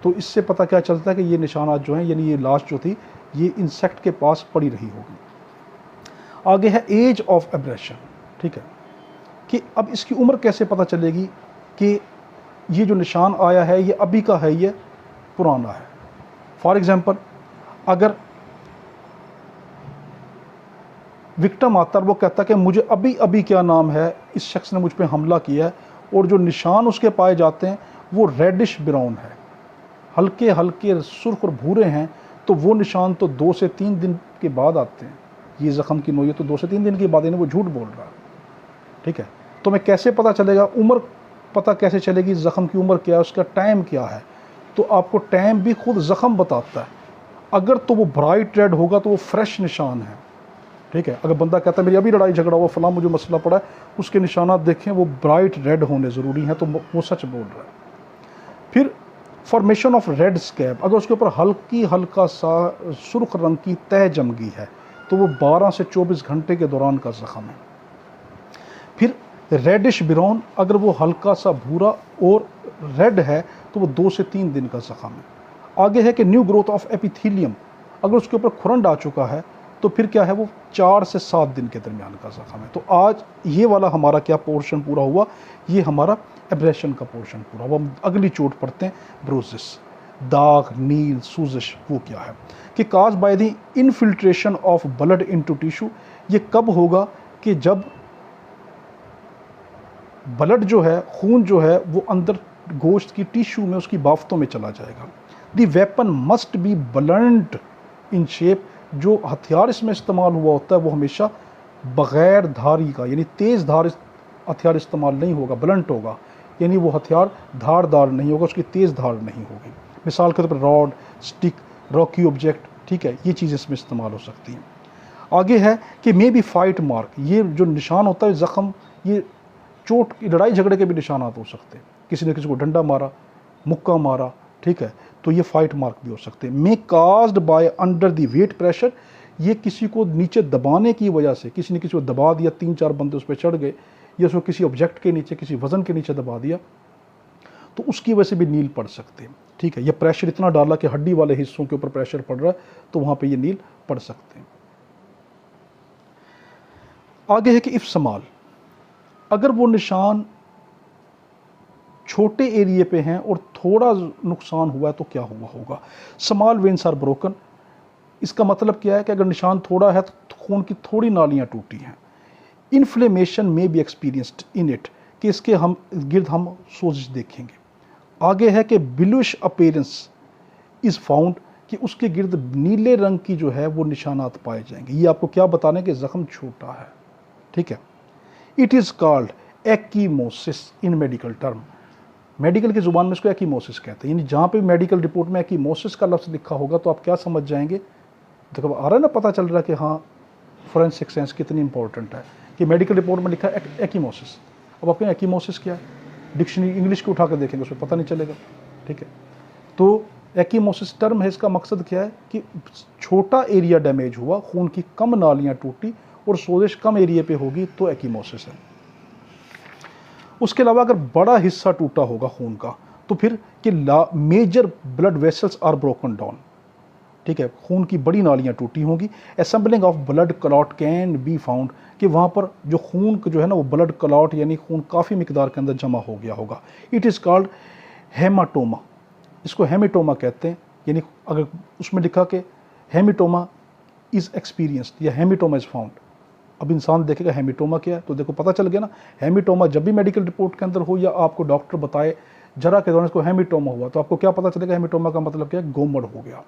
तो इससे पता क्या चलता है कि ये निशानात जो हैं, यानी ये लाश जो थी ये इंसेक्ट के पास पड़ी रही होगी। आगे है एज ऑफ एब्रेशन, ठीक है, कि अब इसकी उम्र कैसे पता चलेगी कि ये जो निशान आया है ये अभी का है, ये पुराना है। फॉर एग्जांपल अगर विक्टिम आता है, वो कहता है कि मुझे अभी अभी क्या नाम है, इस शख्स ने मुझ पे हमला किया है, और जो निशान उसके पाए जाते हैं वो रेडिश ब्राउन है, हल्के हल्के सुर्ख और भूरे हैं, तो वो निशान तो 2 से 3 दिन के बाद आते हैं। ये ज़ख्म की नोयत तो 2 से 3 दिन के बाद, वो झूठ बोल रहा है, ठीक है। तो मैं कैसे पता चलेगा, उम्र पता कैसे चलेगी, ज़ख्म की उम्र क्या है, उसका टाइम क्या है, तो आपको टाइम भी खुद ज़ख्म बताता है। अगर तो वो ब्राइट रेड होगा तो वो फ्रेश निशान है, ठीक है। अगर बंदा कहता है मेरी अभी लड़ाई झगड़ा हुआ, फलां मुझे मसला पड़ा है, उसके निशानात देखें वो ब्राइट रेड होने ज़रूरी हैं, तो वो सच बोल रहा है। फिर फॉर्मेशन ऑफ रेड स्कैब, अगर उसके ऊपर हल्का सा सुर्ख रंग की तह जम गई है तो वो 12 से 24 घंटे के दौरान का ज़ख्म है, फिर रेडिश ब्राउन, अगर वो हल्का सा भूरा और रेड है तो वो 2 से 3 दिन का ज़ख़म है। आगे है कि न्यू ग्रोथ ऑफ एपिथीलियम, अगर उसके ऊपर खुरंड आ चुका है तो फिर क्या है, वो 4 से 7 दिन के दरमियान का ज़ख़म है। तो आज ये वाला हमारा क्या पोर्शन पूरा हुआ, ये हमारा एब्रेशन का पोर्शन पूरा हुआ। हम अगली चोट पढ़ते हैं, ब्रोसिस, दाग, नील, सूजिश, वो क्या है कि cause by the infiltration of blood into tissue. ये कब होगा कि जब ब्लड जो है, खून जो है, वो अंदर गोश्त की टिश्यू में, उसकी बाफ्तों में चला जाएगा। The weapon must be blunt in shape, जो हथियार इसमें इस्तेमाल हुआ होता है वो हमेशा बग़ैर धारी का, यानी तेज़ धार हथियार इस्तेमाल नहीं होगा, ब्लंट होगा, यानी वो हथियार धारदार नहीं होगा, उसकी तेज़ धार नहीं होगी। मिसाल के तौर पर रॉड, स्टिक, रॉकी ऑब्जेक्ट, ठीक है, ये चीज़ें इसमें इस्तेमाल हो सकती हैं। आगे है कि मे बी फाइट मार्क, ये जो निशान होता है ज़ख़म, ये चोट, लड़ाई झगड़े के भी निशानात हो सकते हैं, किसी ने किसी को डंडा मारा, मुक्का मारा, ठीक है, तो ये फाइट मार्क भी हो सकते हैं। May caused by under the weight pressure, ये किसी को नीचे दबाने की वजह से, किसी ने किसी को दबा दिया, 3-4 बंदे उस पर चढ़ गए, या उसको किसी ऑब्जेक्ट के नीचे, किसी वजन के नीचे दबा दिया, तो उसकी वजह से भी नील पड़ सकते हैं, ठीक है। ये प्रेशर इतना डाला कि हड्डी वाले हिस्सों के ऊपर प्रेशर पड़ रहा है, तो वहाँ पर ये नील पड़ सकते हैं। आगे है कि इफ समाल, अगर वो निशान छोटे एरिए पे हैं और थोड़ा नुकसान हुआ है तो क्या हुआ होगा। स्मॉल वेन्स आर ब्रोकन, इसका मतलब क्या है कि अगर निशान थोड़ा है तो खून की थोड़ी नालियां टूटी हैं। इन्फ्लेमेशन में बी एक्सपीरियंस्ड इन इट, कि इसके हम गिर्द हम सोजिश देखेंगे। आगे है कि ब्लूइश अपीयरेंस इज़ फाउंड, कि उसके गिर्द नीले रंग की जो है वो निशानात पाए जाएंगे। ये आपको क्या बताने कि ज़ख़म छोटा है, ठीक है। It is called ecchymosis in medical term, medical की ज़ुबान में इसको एक्कीमोसिस कहते हैं। यानी जहाँ पे मेडिकल रिपोर्ट में एक्कीमोसिस का लफ्ज़ लिखा होगा तो आप क्या समझ जाएंगे, देखो आ रहा है ना, पता चल रहा है कि हाँ फोरेंसिक साइंस कितनी इंपॉर्टेंट है, कि मेडिकल रिपोर्ट में लिखा है एक्कीमोसिस। अब आप कहें एक्कीमोसिस क्या है, डिक्शनरी इंग्लिश को उठा कर देखेंगे उसमें पता नहीं चलेगा, ठीक है। तो एक्कीमोसिस टर्म है, इसका मकसद क्या है कि छोटा एरिया डैमेज हुआ, खून की कम नालियाँ टूटी और सोजिश कम एरिया पे होगी तो एक्कीमोसिस है। उसके अलावा अगर बड़ा हिस्सा टूटा होगा खून का तो फिर कि major blood vessels are broken down, ठीक है, खून की बड़ी नालियाँ टूटी होंगी। Assembling of blood clot can be found, कि वहाँ पर जो खून जो है ना वो ब्लड क्लॉट यानी खून काफ़ी मिकदार के अंदर जमा हो गया होगा। इट इज़ कॉल्ड हेमाटोमा, इसको हेमेटोमा कहते हैं। यानी अगर उसमें लिखा कि हेमेटोमा इज़ एक्सपीरियंस्ड या हेमेटोमा इज़ फाउंड, अब इंसान देखेगा हेमेटोमा क्या है तो देखो पता चल गया ना। हेमेटोमा जब भी मेडिकल रिपोर्ट के अंदर हो या आपको डॉक्टर बताए जरा के दौरान इसको हेमेटोमा हुआ तो आपको क्या पता चलेगा, हेमेटोमा का मतलब क्या है, गोमड़ हो गया,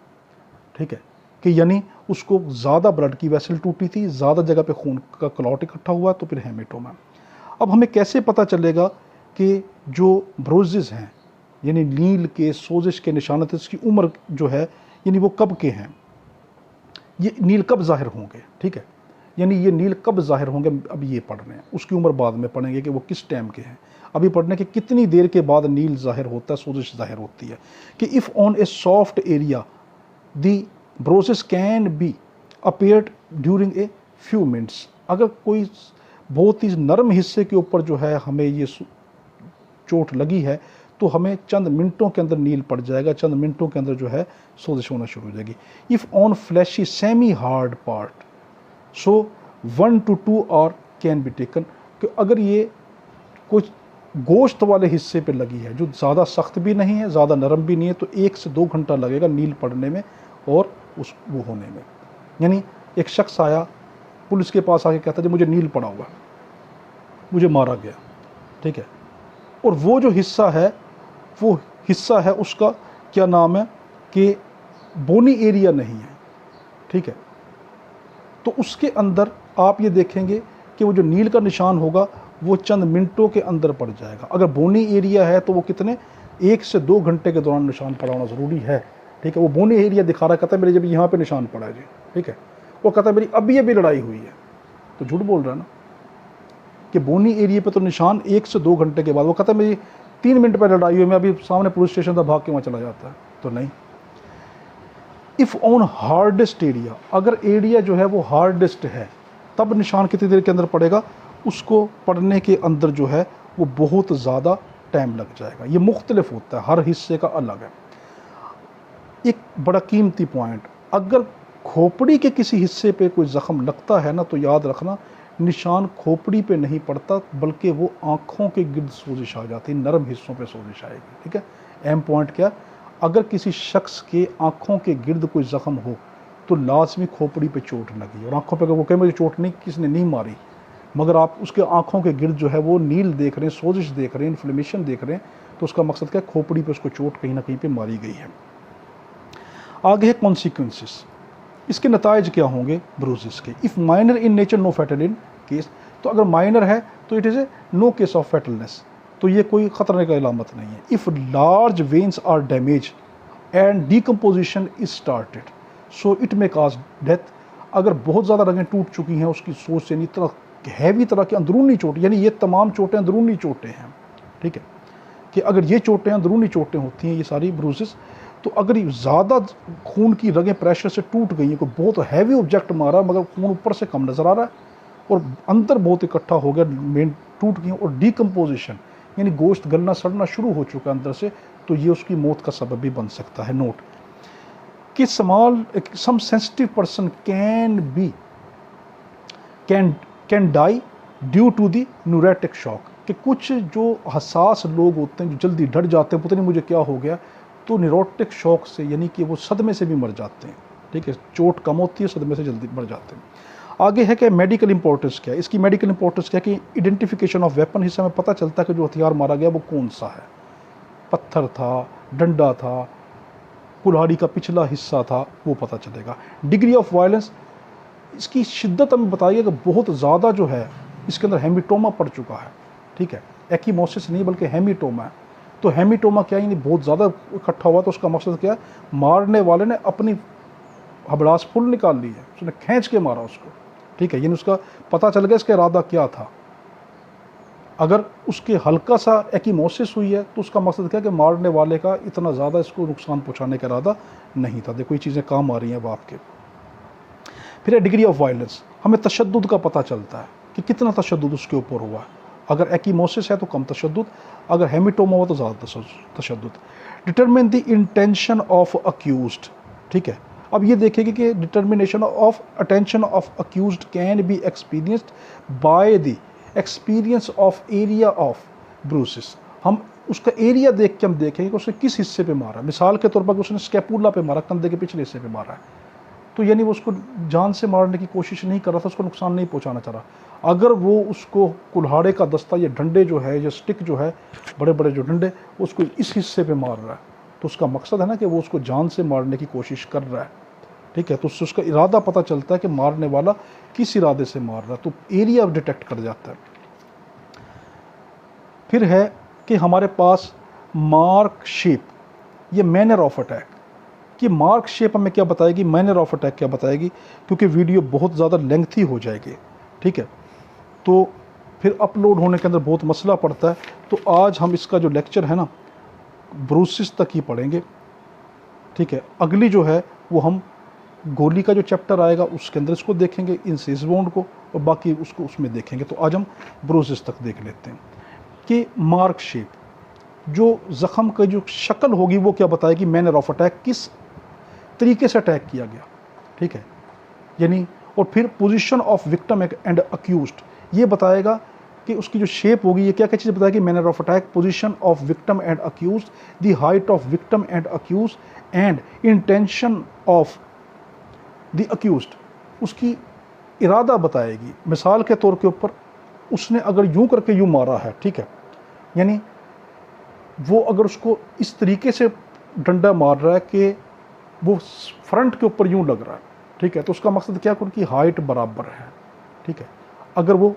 ठीक है, कि यानी उसको ज़्यादा ब्लड की वेसल टूटी थी, ज़्यादा जगह पे खून का क्लॉट इकट्ठा हुआ तो फिर हेमेटोमा। अब हमें कैसे पता चलेगा कि जो ब्रोजेस हैं यानी नील के सोजिश के निशानात, इसकी उम्र जो है यानी वो कब के हैं, ये नील कब ज़ाहिर होंगे, ठीक है, यानी ये नील कब ज़ाहिर होंगे, अब ये पढ़ रहे हैं, उसकी उम्र बाद में पढ़ेंगे कि वो किस टाइम के हैं। अभी पढ़ने के कितनी देर के बाद नील ज़ाहिर होता है, सोजिश ज़ाहिर होती है। कि if on A soft area the BroSis can be appeared during a few minutes, अगर कोई बहुत ही नरम हिस्से के ऊपर जो है हमें ये चोट लगी है तो हमें चंद मिनटों के अंदर नील पड़ जाएगा, चंद मिनटों के अंदर जो है सोजिश होना शुरू हो जाएगी। If on fleshy semi hard part so 1 to 2 hour can be taken, कि अगर ये कुछ गोश्त वाले हिस्से पे लगी है जो ज़्यादा सख्त भी नहीं है ज़्यादा नरम भी नहीं है तो 1 से 2 घंटा लगेगा नील पड़ने में और उस वो होने में। यानी एक शख्स आया पुलिस के पास आके कहता जी मुझे नील पड़ा हुआ, मुझे मारा गया, ठीक है, और वो जो हिस्सा है वो हिस्सा है उसका क्या नाम है कि बोनी एरिया नहीं है, ठीक है, तो उसके अंदर आप ये देखेंगे कि वो जो नील का निशान होगा वो चंद मिनटों के अंदर पड़ जाएगा। अगर बोनी एरिया है तो वो कितने 1 से 2 घंटे के दौरान निशान पड़ा होना ज़रूरी है, ठीक है। वो बोनी एरिया दिखा रहा है, कहता है मेरे जब यहाँ पे निशान पड़ा है जी, ठीक है, वो कहता है मेरी अभी लड़ाई हुई है, तो झूठ बोल रहा है ना कि बोनी एरिया पे तो निशान 1 से 2 घंटे के बाद, वो कहता है मेरी 3 मिनट पर लड़ाई हुई, मैं अभी सामने पुलिस स्टेशन तक भाग के वहाँ चला जाता है, तो नहीं। इफ़ ऑन हार्डेस्ट एरिया, अगर एरिया जो है वो हार्डेस्ट है तब निशान कितनी देर के अंदर पड़ेगा, उसको पढ़ने के अंदर जो है वो बहुत ज़्यादा टाइम लग जाएगा। ये मुख्तलिफ होता है, हर हिस्से का अलग है। एक बड़ा कीमती पॉइंट, अगर खोपड़ी के किसी हिस्से पे कोई ज़ख़म लगता है ना, तो याद रखना निशान खोपड़ी पे नहीं पड़ता, बल्कि वो आँखों के गिर्द सोजिश आ जाती है, नरम हिस्सों पे सोजिश आएगी। ठीक है, अहम पॉइंट क्या, अगर किसी शख्स के आँखों के गिर्द कोई ज़ख़म हो तो लाजमी खोपड़ी पे चोट लगी। और आँखों पे वो कहे मुझे चोट नहीं, किसने नहीं मारी, मगर आप उसके आँखों के गिर्द जो है वो नील देख रहे हैं, सोजिश देख रहे हैं, इन्फ्लेमेशन देख रहे हैं, तो उसका मकसद क्या है, खोपड़ी पे उसको चोट कहीं ना कहीं पे मारी गई है। आगे है कॉन्सिक्वेंसेस, इसके नताइज क्या होंगे ब्रूजेस के। If minor in nature no fatal in case, तो अगर माइनर है तो it is a no case of fatalness, तो ये कोई ख़तरे का इलामत नहीं है। If large veins are damage and decomposition is started so it may cause death, अगर बहुत ज़्यादा रगें टूट चुकी हैं उसकी सोच से, इतना हैवी तरह की अंदरूनी चोट, यानी ये तमाम चोटें अंदरूनी चोटें हैं। ठीक है, कि अगर ये चोटें अंदरूनी चोटें होती हैं ये सारी ब्रूजेस, तो अगर ज़्यादा खून की रगें प्रेशर से टूट गई हैं, कोई बहुत हैवी ऑब्जेक्ट मारा मगर खून ऊपर से कम नज़र आ रहा है और अंदर बहुत इकट्ठा हो गया, मेन टूट गई, और डिकम्पोजिशन यानी गोश्त गलना सड़ना शुरू हो चुका है अंदर से, तो ये उसकी मौत का सबब भी बन सकता है। नोट कि some sensitive person can die due to the neurotic shock, कि कुछ जो हसास लोग होते हैं जो जल्दी डर जाते हैं, पता नहीं मुझे क्या हो गया, तो न्यूरोटिक शॉक से यानी कि वो सदमे से भी मर जाते हैं। ठीक है, चोट कम होती है, सदमे से जल्दी मर जाते हैं। आगे है कि मेडिकल इंपॉर्टेंस क्या है, इसकी मेडिकल इंपॉर्टेंस क्या है कि आइडेंटिफिकेशन ऑफ वेपन, हिस्से में पता चलता है कि जो हथियार मारा गया वो कौन सा है, पत्थर था, डंडा था, कुल्हाड़ी का पिछला हिस्सा था, वो पता चलेगा। डिग्री ऑफ वायलेंस, इसकी शिद्दत हमें बताइए कि बहुत ज़्यादा जो है इसके अंदर हेमिटोमा पड़ चुका है। ठीक है, एक्कीमोसिस नहीं बल्कि हेमिटोमा है। तो हेमिटोमा क्या है, यानी बहुत ज़्यादा इकट्ठा हुआ, तो उसका मकसद क्या है, मारने वाले ने अपनी हबड़ास फुल निकाल ली है, उसने खींच के मारा उसको। ठीक है, यानी उसका पता चल गया इसका इरादा क्या था। अगर उसके हल्का सा एक्कीमोसिस हुई है तो उसका मकसद क्या है कि मारने वाले का इतना ज़्यादा इसको नुकसान पहुंचाने का इरादा नहीं था। देखो ये चीज़ें काम आ रही हैं अब आपके। फिर डिग्री ऑफ वायलेंस, हमें तशद्दुद का पता चलता है कि कितना तशद्दुद उसके ऊपर हुआ है। अगर एक्कीमोसिस है तो कम तशद्दुद, अगर हेमिटोमा हो तो ज़्यादा तशद्दुद। Determine the intention of accused. ठीक है, अब ये देखेंगे कि determination of attention of accused can be experienced by the experience of area of bruises. हम उसका एरिया देख के हम देखेंगे कि उसने किस हिस्से पे मारा। मिसाल के तौर पर उसने स्कैपुला पे मारा, कंधे के पिछले हिस्से पे मारा है, तो यानी वो उसको जान से मारने की कोशिश नहीं कर रहा था, उसको नुकसान नहीं पहुंचाना चाह रहा। अगर वो उसको कुल्हाड़े का दस्ता या डंडे जो है या स्टिक जो है, बड़े बड़े जो डंडे, उसको इस हिस्से पे मार रहा है, तो उसका मकसद है ना कि वो उसको जान से मारने की कोशिश कर रहा है। ठीक है, तो उससे उसका इरादा पता चलता है कि मारने वाला किस इरादे से मार रहा है, तो एरिया डिटेक्ट कर जाता है। फिर है कि हमारे पास मार्क शेप, ये मैनर ऑफ अटैक, कि मार्क शेप हमें क्या बताएगी, मैनर ऑफ अटैक क्या बताएगी, क्योंकि वीडियो बहुत ज़्यादा लेंथी हो जाएगी। ठीक है, तो फिर अपलोड होने के अंदर बहुत मसला पड़ता है। तो आज हम इसका जो लेक्चर है ना ब्रूसिस तक ही पढ़ेंगे। ठीक है, अगली जो है वो हम गोली का जो चैप्टर आएगा उसके अंदर इसको देखेंगे, इंसिस वुंड को, और बाकी उसको उसमें देखेंगे। तो आज हम ब्रूसिस तक देख लेते हैं कि मार्क शेप, जो ज़ख़म का जो शक्ल होगी वो क्या बताएगी, मैनर ऑफ अटैक, किस तरीके से अटैक किया गया। ठीक है, यानी और फिर position of victim and accused, ये बताएगा कि उसकी जो शेप होगी ये क्या क्या चीज़ बताएगी, manner of attack, position of victim and accused, the height of victim and accused and intention of the accused, उसकी इरादा बताएगी। मिसाल के तौर के ऊपर उसने अगर यूं करके यूं मारा है, ठीक है, यानी वो अगर उसको इस तरीके से डंडा मार रहा है कि वो फ्रंट के ऊपर यूं लग रहा है, ठीक है, तो उसका मकसद क्या है, उनकी हाइट बराबर है। ठीक है, अगर वो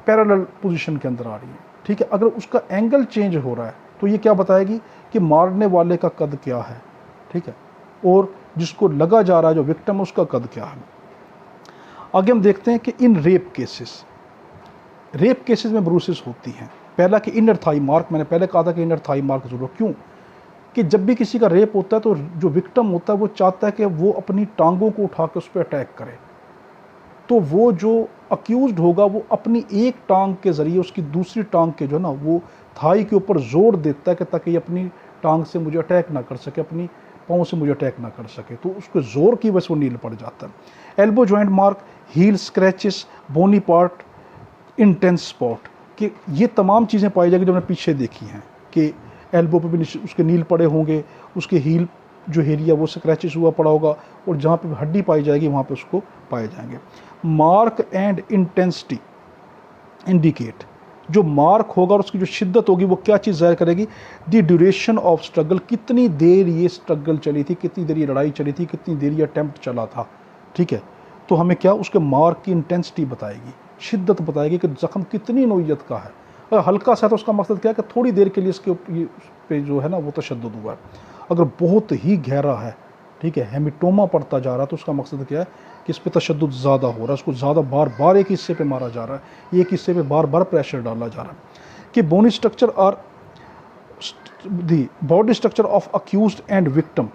पैरेलल पोजीशन के अंदर आ रही है, ठीक है, अगर उसका एंगल चेंज हो रहा है तो ये क्या बताएगी कि मारने वाले का कद क्या है। ठीक है, और जिसको लगा जा रहा है जो विक्टिम है उसका कद क्या है। आगे हम देखते हैं कि इन रेप केसेस में ब्रूसेस होती हैं। पहला कि इनर थाई मार्क, मैंने पहले कहा था कि इनर थाई मार्क जरूर, क्यों कि जब भी किसी का रेप होता है तो जो विक्टिम होता है वो चाहता है कि वो अपनी टांगों को उठा के उस पर अटैक करे, तो वो जो अक्यूज्ड होगा वो अपनी एक टांग के ज़रिए उसकी दूसरी टांग के जो है ना वो थाई के ऊपर जोर देता है कि ताकि ये अपनी टांग से मुझे अटैक ना कर सके, अपनी पाँव से मुझे अटैक ना कर सके, तो उसके ज़ोर की वजह से वो नील पड़ जाता है। Elbow joint mark, heel scratches, bony part, intense spot, कि ये तमाम चीज़ें पाई जाएगी जो हमने पीछे देखी हैं कि एल्बो पे भी उसके नील पड़े होंगे, उसके हील जो एरिया वो स्क्रैचेस हुआ पड़ा होगा, और जहाँ पे हड्डी पाई जाएगी वहाँ पे उसको पाए जाएंगे। मार्क एंड इंटेंसिटी इंडिकेट, जो मार्क होगा और उसकी जो शिद्दत होगी वो क्या चीज़ ज़ाहिर करेगी, द ड्यूरेशन ऑफ स्ट्रगल, कितनी देर ये स्ट्रगल चली थी, कितनी देर ये लड़ाई चली थी, कितनी देर ये अटैम्प्ट चला था। ठीक है, तो हमें क्या उसके मार्क की इंटेंसिटी बताएगी, शिद्दत बताएगी कि ज़ख्म कितनी नोयत का है। अगर हल्का सा है तो उसका मकसद क्या है कि थोड़ी देर के लिए इसके पे जो है ना वो तशद्दुद हुआ है। अगर बहुत ही गहरा है, ठीक है, हेमिटोमा पड़ता जा रहा है, तो उसका मकसद क्या है कि इस पर तशद्दुद ज़्यादा हो रहा है, उसको ज़्यादा बार बार एक हिस्से पे मारा जा रहा है, एक हिस्से पे बार बार प्रेशर डाला जा रहा है। कि bony structure are the body structure of accused and victim,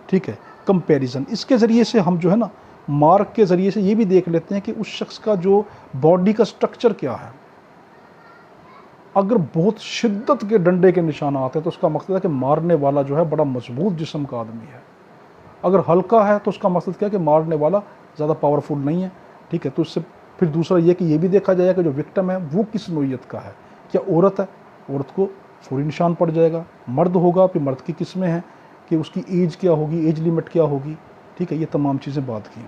ठीक है, कंपैरिजन, इसके ज़रिए से हम जो है ना मार्क के ज़रिए से ये भी देख लेते हैं कि उस शख्स का जो बॉडी का स्ट्रक्चर क्या है। अगर बहुत शिद्दत के डंडे के निशान आते हैं तो उसका मकसद है कि मारने वाला जो है बड़ा मजबूत जिस्म का आदमी है। अगर हल्का है तो उसका मकसद क्या है कि मारने वाला ज़्यादा पावरफुल नहीं है। ठीक है, तो इससे फिर दूसरा ये कि ये भी देखा जाएगा कि जो विक्टिम है वो किस नोयत का है। क्या औरत है, औरत को फौरी निशान पड़ जाएगा। मर्द होगा, फिर मर्द की किस्में हैं कि उसकी एज क्या होगी, एज लिमिट क्या होगी। ठीक है, ये तमाम चीज़ें बात की।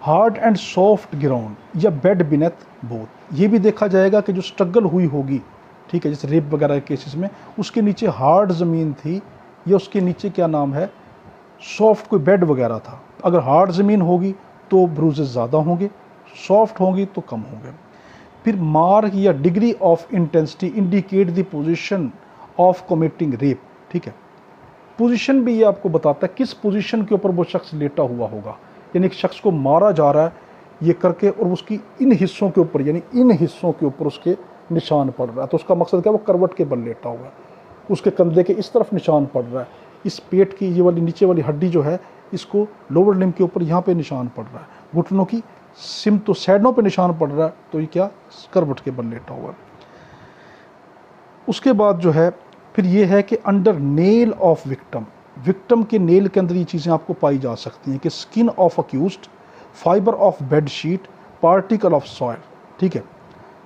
हार्ड एंड सॉफ्ट ग्राउंड या बेड बिनेथ बोथ, ये भी देखा जाएगा कि जो स्ट्रगल हुई होगी, ठीक है, जैसे रेप वगैरह के केसेस में उसके नीचे हार्ड ज़मीन थी या उसके नीचे क्या नाम है सॉफ्ट कोई बेड वगैरह था। अगर हार्ड ज़मीन होगी तो ब्रूजेस ज़्यादा होंगे, सॉफ्ट होंगी तो कम होंगे। फिर मार्क या degree of intensity indicate the position of committing rape. ठीक है, पोजीशन भी ये आपको बताता है किस पोजीशन के ऊपर वो शख्स लेटा हुआ होगा। यानी एक शख्स को मारा जा रहा है ये करके और उसकी इन हिस्सों के ऊपर, यानी इन हिस्सों के ऊपर उसके निशान पड़ रहा है, तो उसका मकसद क्या है, वो करवट के बल लेटा हुआ है, उसके कंधे के इस तरफ निशान पड़ रहा है, इस पेट की ये वाली नीचे वाली हड्डी जो है इसको लोअर लिम्ब के ऊपर यहाँ पे निशान पड़ रहा है, घुटनों की सिम तो साइडों पे निशान पड़ रहा है, तो ये क्या करवट के बल लेटा हुआ है। उसके बाद जो है फिर ये है कि under nail of victim, victim के नेल के अंदर ये चीज़ें आपको पाई जा सकती हैं कि skin of accused, fiber of bed sheet, particle of soil. ठीक है,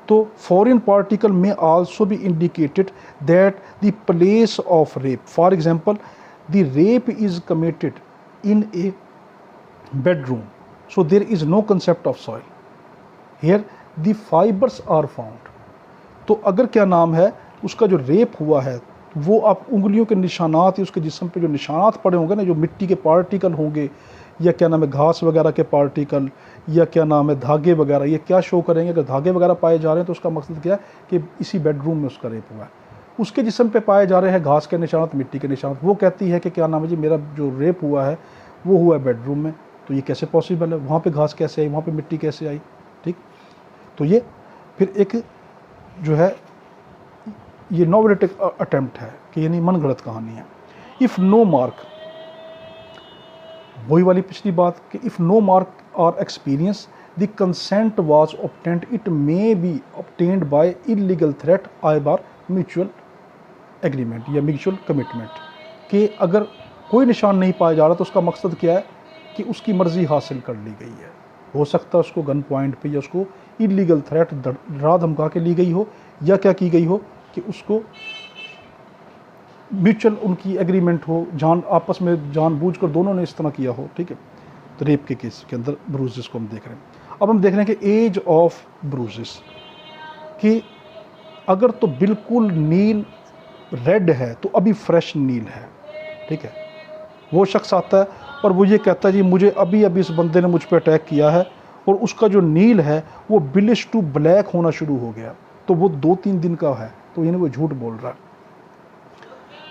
तो फॉरेन पार्टिकल में also be indicated that the place of rape, for example the rape is committed in a bedroom, so there is no concept of soil, here the fibers are found. तो अगर क्या नाम है उसका जो rape हुआ है वो आप उंगलियों के निशानात, उसके जिस्म पे जो निशानात पड़े होंगे ना, जो मिट्टी के पार्टिकल होंगे या क्या नाम है घास वगैरह के पार्टिकल या क्या नाम है धागे वगैरह, ये क्या शो करेंगे। अगर धागे वगैरह पाए जा रहे हैं तो उसका मकसद क्या है कि इसी बेडरूम में उसका रेप हुआ है। उसके जिस्म पे पाए जा रहे हैं घास के निशानात, मिट्टी के निशानात, वो कहती है कि क्या नाम है जी मेरा जो रेप हुआ है वो हुआ है बेडरूम में, तो ये कैसे पॉसिबल है, वहाँ पर घास कैसे आई, वहाँ पर मिट्टी कैसे आई। ठीक, तो ये फिर एक जो है ये नॉवेलेटिक अटेम्प्ट है कि यानी मन गढ़ंत कहानी है। इफ़ नो मार्क, वही वाली पिछली बात कि इफ़ नो मार्क और experience the consent was obtained, it may be obtained by illegal threat I bar mutual agreement या म्यूचुअल कमिटमेंट, कि अगर कोई निशान नहीं पाया जा रहा तो उसका मकसद क्या है कि उसकी मर्ज़ी हासिल कर ली गई है। हो सकता है उसको गन पॉइंट पे या उसको इलीगल थ्रेट डरा धमका के ली गई हो, या क्या की गई हो कि उसको म्यूचुअल उनकी एग्रीमेंट हो, जान आपस में जानबूझकर दोनों ने इस तरह किया हो। ठीक है, तो रेप के केस के अंदर ब्रूजेस को हम देख रहे हैं। अब हम देख रहे हैं कि एज ऑफ ब्रूजेस, कि अगर तो बिल्कुल नील रेड है तो अभी फ्रेश नील है। ठीक है, वो शख्स आता है और वो ये कहता है जी मुझे अभी अभी इस बंदे ने मुझ पर अटैक किया है और उसका जो नील है वो ब्लिश टू ब्लैक होना शुरू हो गया, तो वो 2-3 दिन का है, तो यानी वो झूठ बोल रहा है।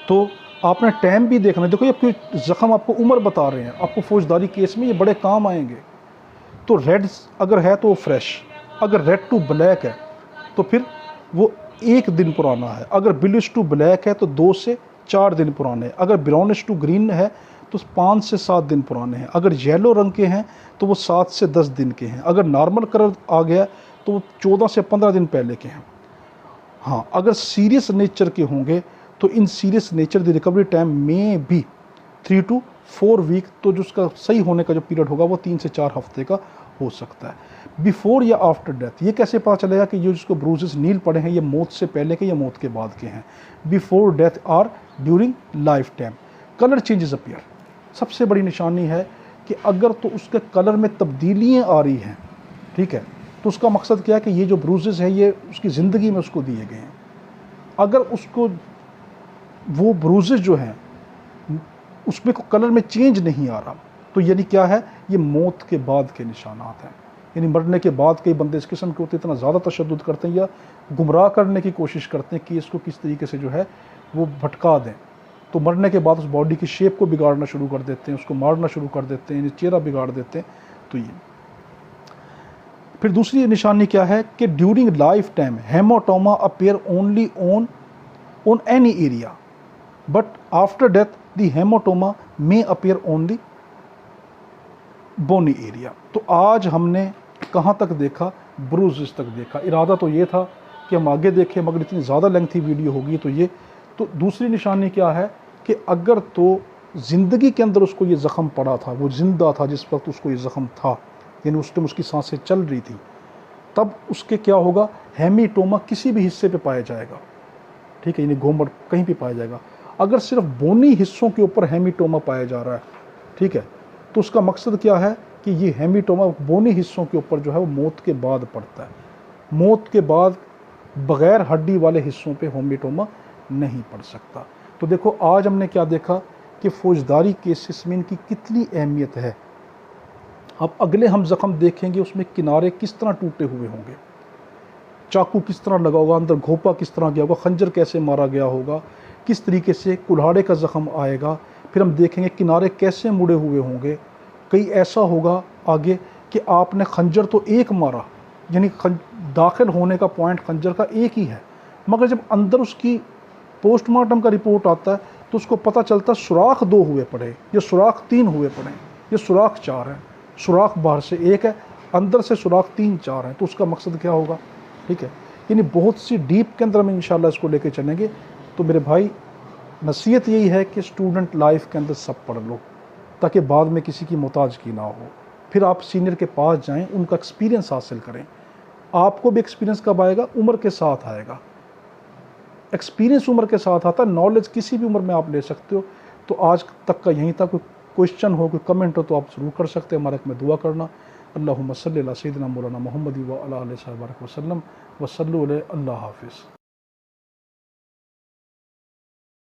तो आपने टाइम भी देखना है। देखो ये कोई ज़ख्म आपको उम्र बता रहे हैं, आपको फौजदारी केस में ये बड़े काम आएंगे। तो रेड अगर है तो फ्रेश, अगर रेड टू ब्लैक है तो फिर वो 1 दिन पुराना है, अगर ब्लिश टू ब्लैक है तो 2 से 4 दिन पुराने, अगर ब्राउनिश टू ग्रीन है तो 5 से 7 दिन पुराने हैं। अगर येलो रंग के हैं तो वो 7 से 10 दिन के हैं। अगर नॉर्मल कलर आ गया तो वो 14 से 15 दिन पहले के हैं। हाँ, अगर सीरियस नेचर के होंगे तो in serious nature the recovery time में भी 3 to 4 वीक, तो जो उसका सही होने का जो पीरियड होगा वो 3 से 4 हफ्ते का हो सकता है। बिफोर या आफ्टर डेथ, ये कैसे पता चलेगा कि ये जिसको ब्रूजेस नील पड़े हैं ये मौत से पहले के या मौत के बाद के हैं? बिफोर डेथ और during life time. Colour changes appear, सबसे बड़ी निशानी है कि अगर तो उसके कलर में तब्दीलियाँ आ रही हैं, ठीक है, तो उसका मकसद क्या है कि ये जो ब्रूजेस हैं ये उसकी ज़िंदगी में उसको दिए गए हैं। अगर उसको वो ब्रूजेस जो हैं उसमें को कलर में चेंज नहीं आ रहा तो यानी क्या है, ये मौत के बाद के निशानात हैं। यानी मरने के बाद कई बंदे इस किस्म के होते इतना ज़्यादा तशद्दुद करते हैं या गुमराह करने की कोशिश करते हैं कि इसको किस तरीके से जो है वो भटका दें, तो मरने के बाद उस बॉडी की शेप को बिगाड़ना शुरू कर देते हैं, उसको मारना शुरू कर देते हैं, चेहरा बिगाड़ देते हैं। तो ये फिर दूसरी निशानी क्या है कि during life time haematoma appear only on any area but after death the haematoma may appear only bony area. तो आज हमने कहाँ तक देखा? ब्रूजेस तक देखा। इरादा तो ये था कि हम आगे देखें, मगर इतनी ज़्यादा लेंथी वीडियो होगी तो ये तो दूसरी निशानी क्या है कि अगर तो ज़िंदगी के अंदर उसको ये ज़ख़म पड़ा था, वो ज़िंदा था जिस वक्त उसको ये ज़ख़म था, यानी उस टाइम उसकी सांसें चल रही थी, तब उसके क्या होगा, हेमीटोमा किसी भी हिस्से पे पाया जाएगा, ठीक है, यानी घोंबड़ कहीं भी पाया जाएगा। अगर सिर्फ बोनी हिस्सों के ऊपर हेमीटोमा पाया जा रहा है, ठीक है, तो उसका मकसद क्या है कि ये हेमीटोमा बोनी हिस्सों के ऊपर जो है वो मौत के बाद पड़ता है। मौत के बाद बग़ैर हड्डी वाले हिस्सों पे हेमीटोमा नहीं पड़ सकता। तो देखो आज हमने क्या देखा कि फौजदारी केसेस में इनकी कितनी अहमियत है। अब अगले हम ज़ख़म देखेंगे उसमें किनारे किस तरह टूटे हुए होंगे, चाकू किस तरह लगा होगा, अंदर घोपा किस तरह गया होगा, खंजर कैसे मारा गया होगा, किस तरीके से कुल्हाड़े का ज़ख़म आएगा। फिर हम देखेंगे किनारे कैसे मुड़े हुए होंगे। कई ऐसा होगा आगे कि आपने खंजर तो एक मारा, यानी दाखिल होने का पॉइंट खंजर का एक ही है, मगर जब अंदर उसकी पोस्टमार्टम का रिपोर्ट आता है तो उसको पता चलता है सुराख 2 हुए पड़े, या सुराख 3 हुए पड़े, या सुराख 4 हैं। सुराख बाहर से 1 है, अंदर से सुराख 3-4 हैं। तो उसका मकसद क्या होगा, ठीक है, यानी बहुत सी डीप के अंदर हम इंशाल्लाह इसको लेके चलेंगे। तो मेरे भाई नसीहत यही है कि स्टूडेंट लाइफ के अंदर सब पढ़ लो ताकि बाद में किसी की मोहताज की ना हो। फिर आप सीनियर के पास जाएं, उनका एक्सपीरियंस हासिल करें। आपको भी एक्सपीरियंस कब आएगा? उम्र के साथ आएगा। एक्सपीरियंस उम्र के साथ आता है, नॉलेज किसी भी उम्र में आप ले सकते हो। तो आज तक का यहीं था। कोई क्वेश्चन हो, कोई कमेंट हो तो आप ज़रूर कर सकते हैं। हमारे में दुआ करना। अल्लाहुम्मा सल्ली अला सय्यिदिना मौलाना मुहम्मद व अला आलिहि वसल्लम वसल्लु अलैहि। अल्लाह हाफ़िज़।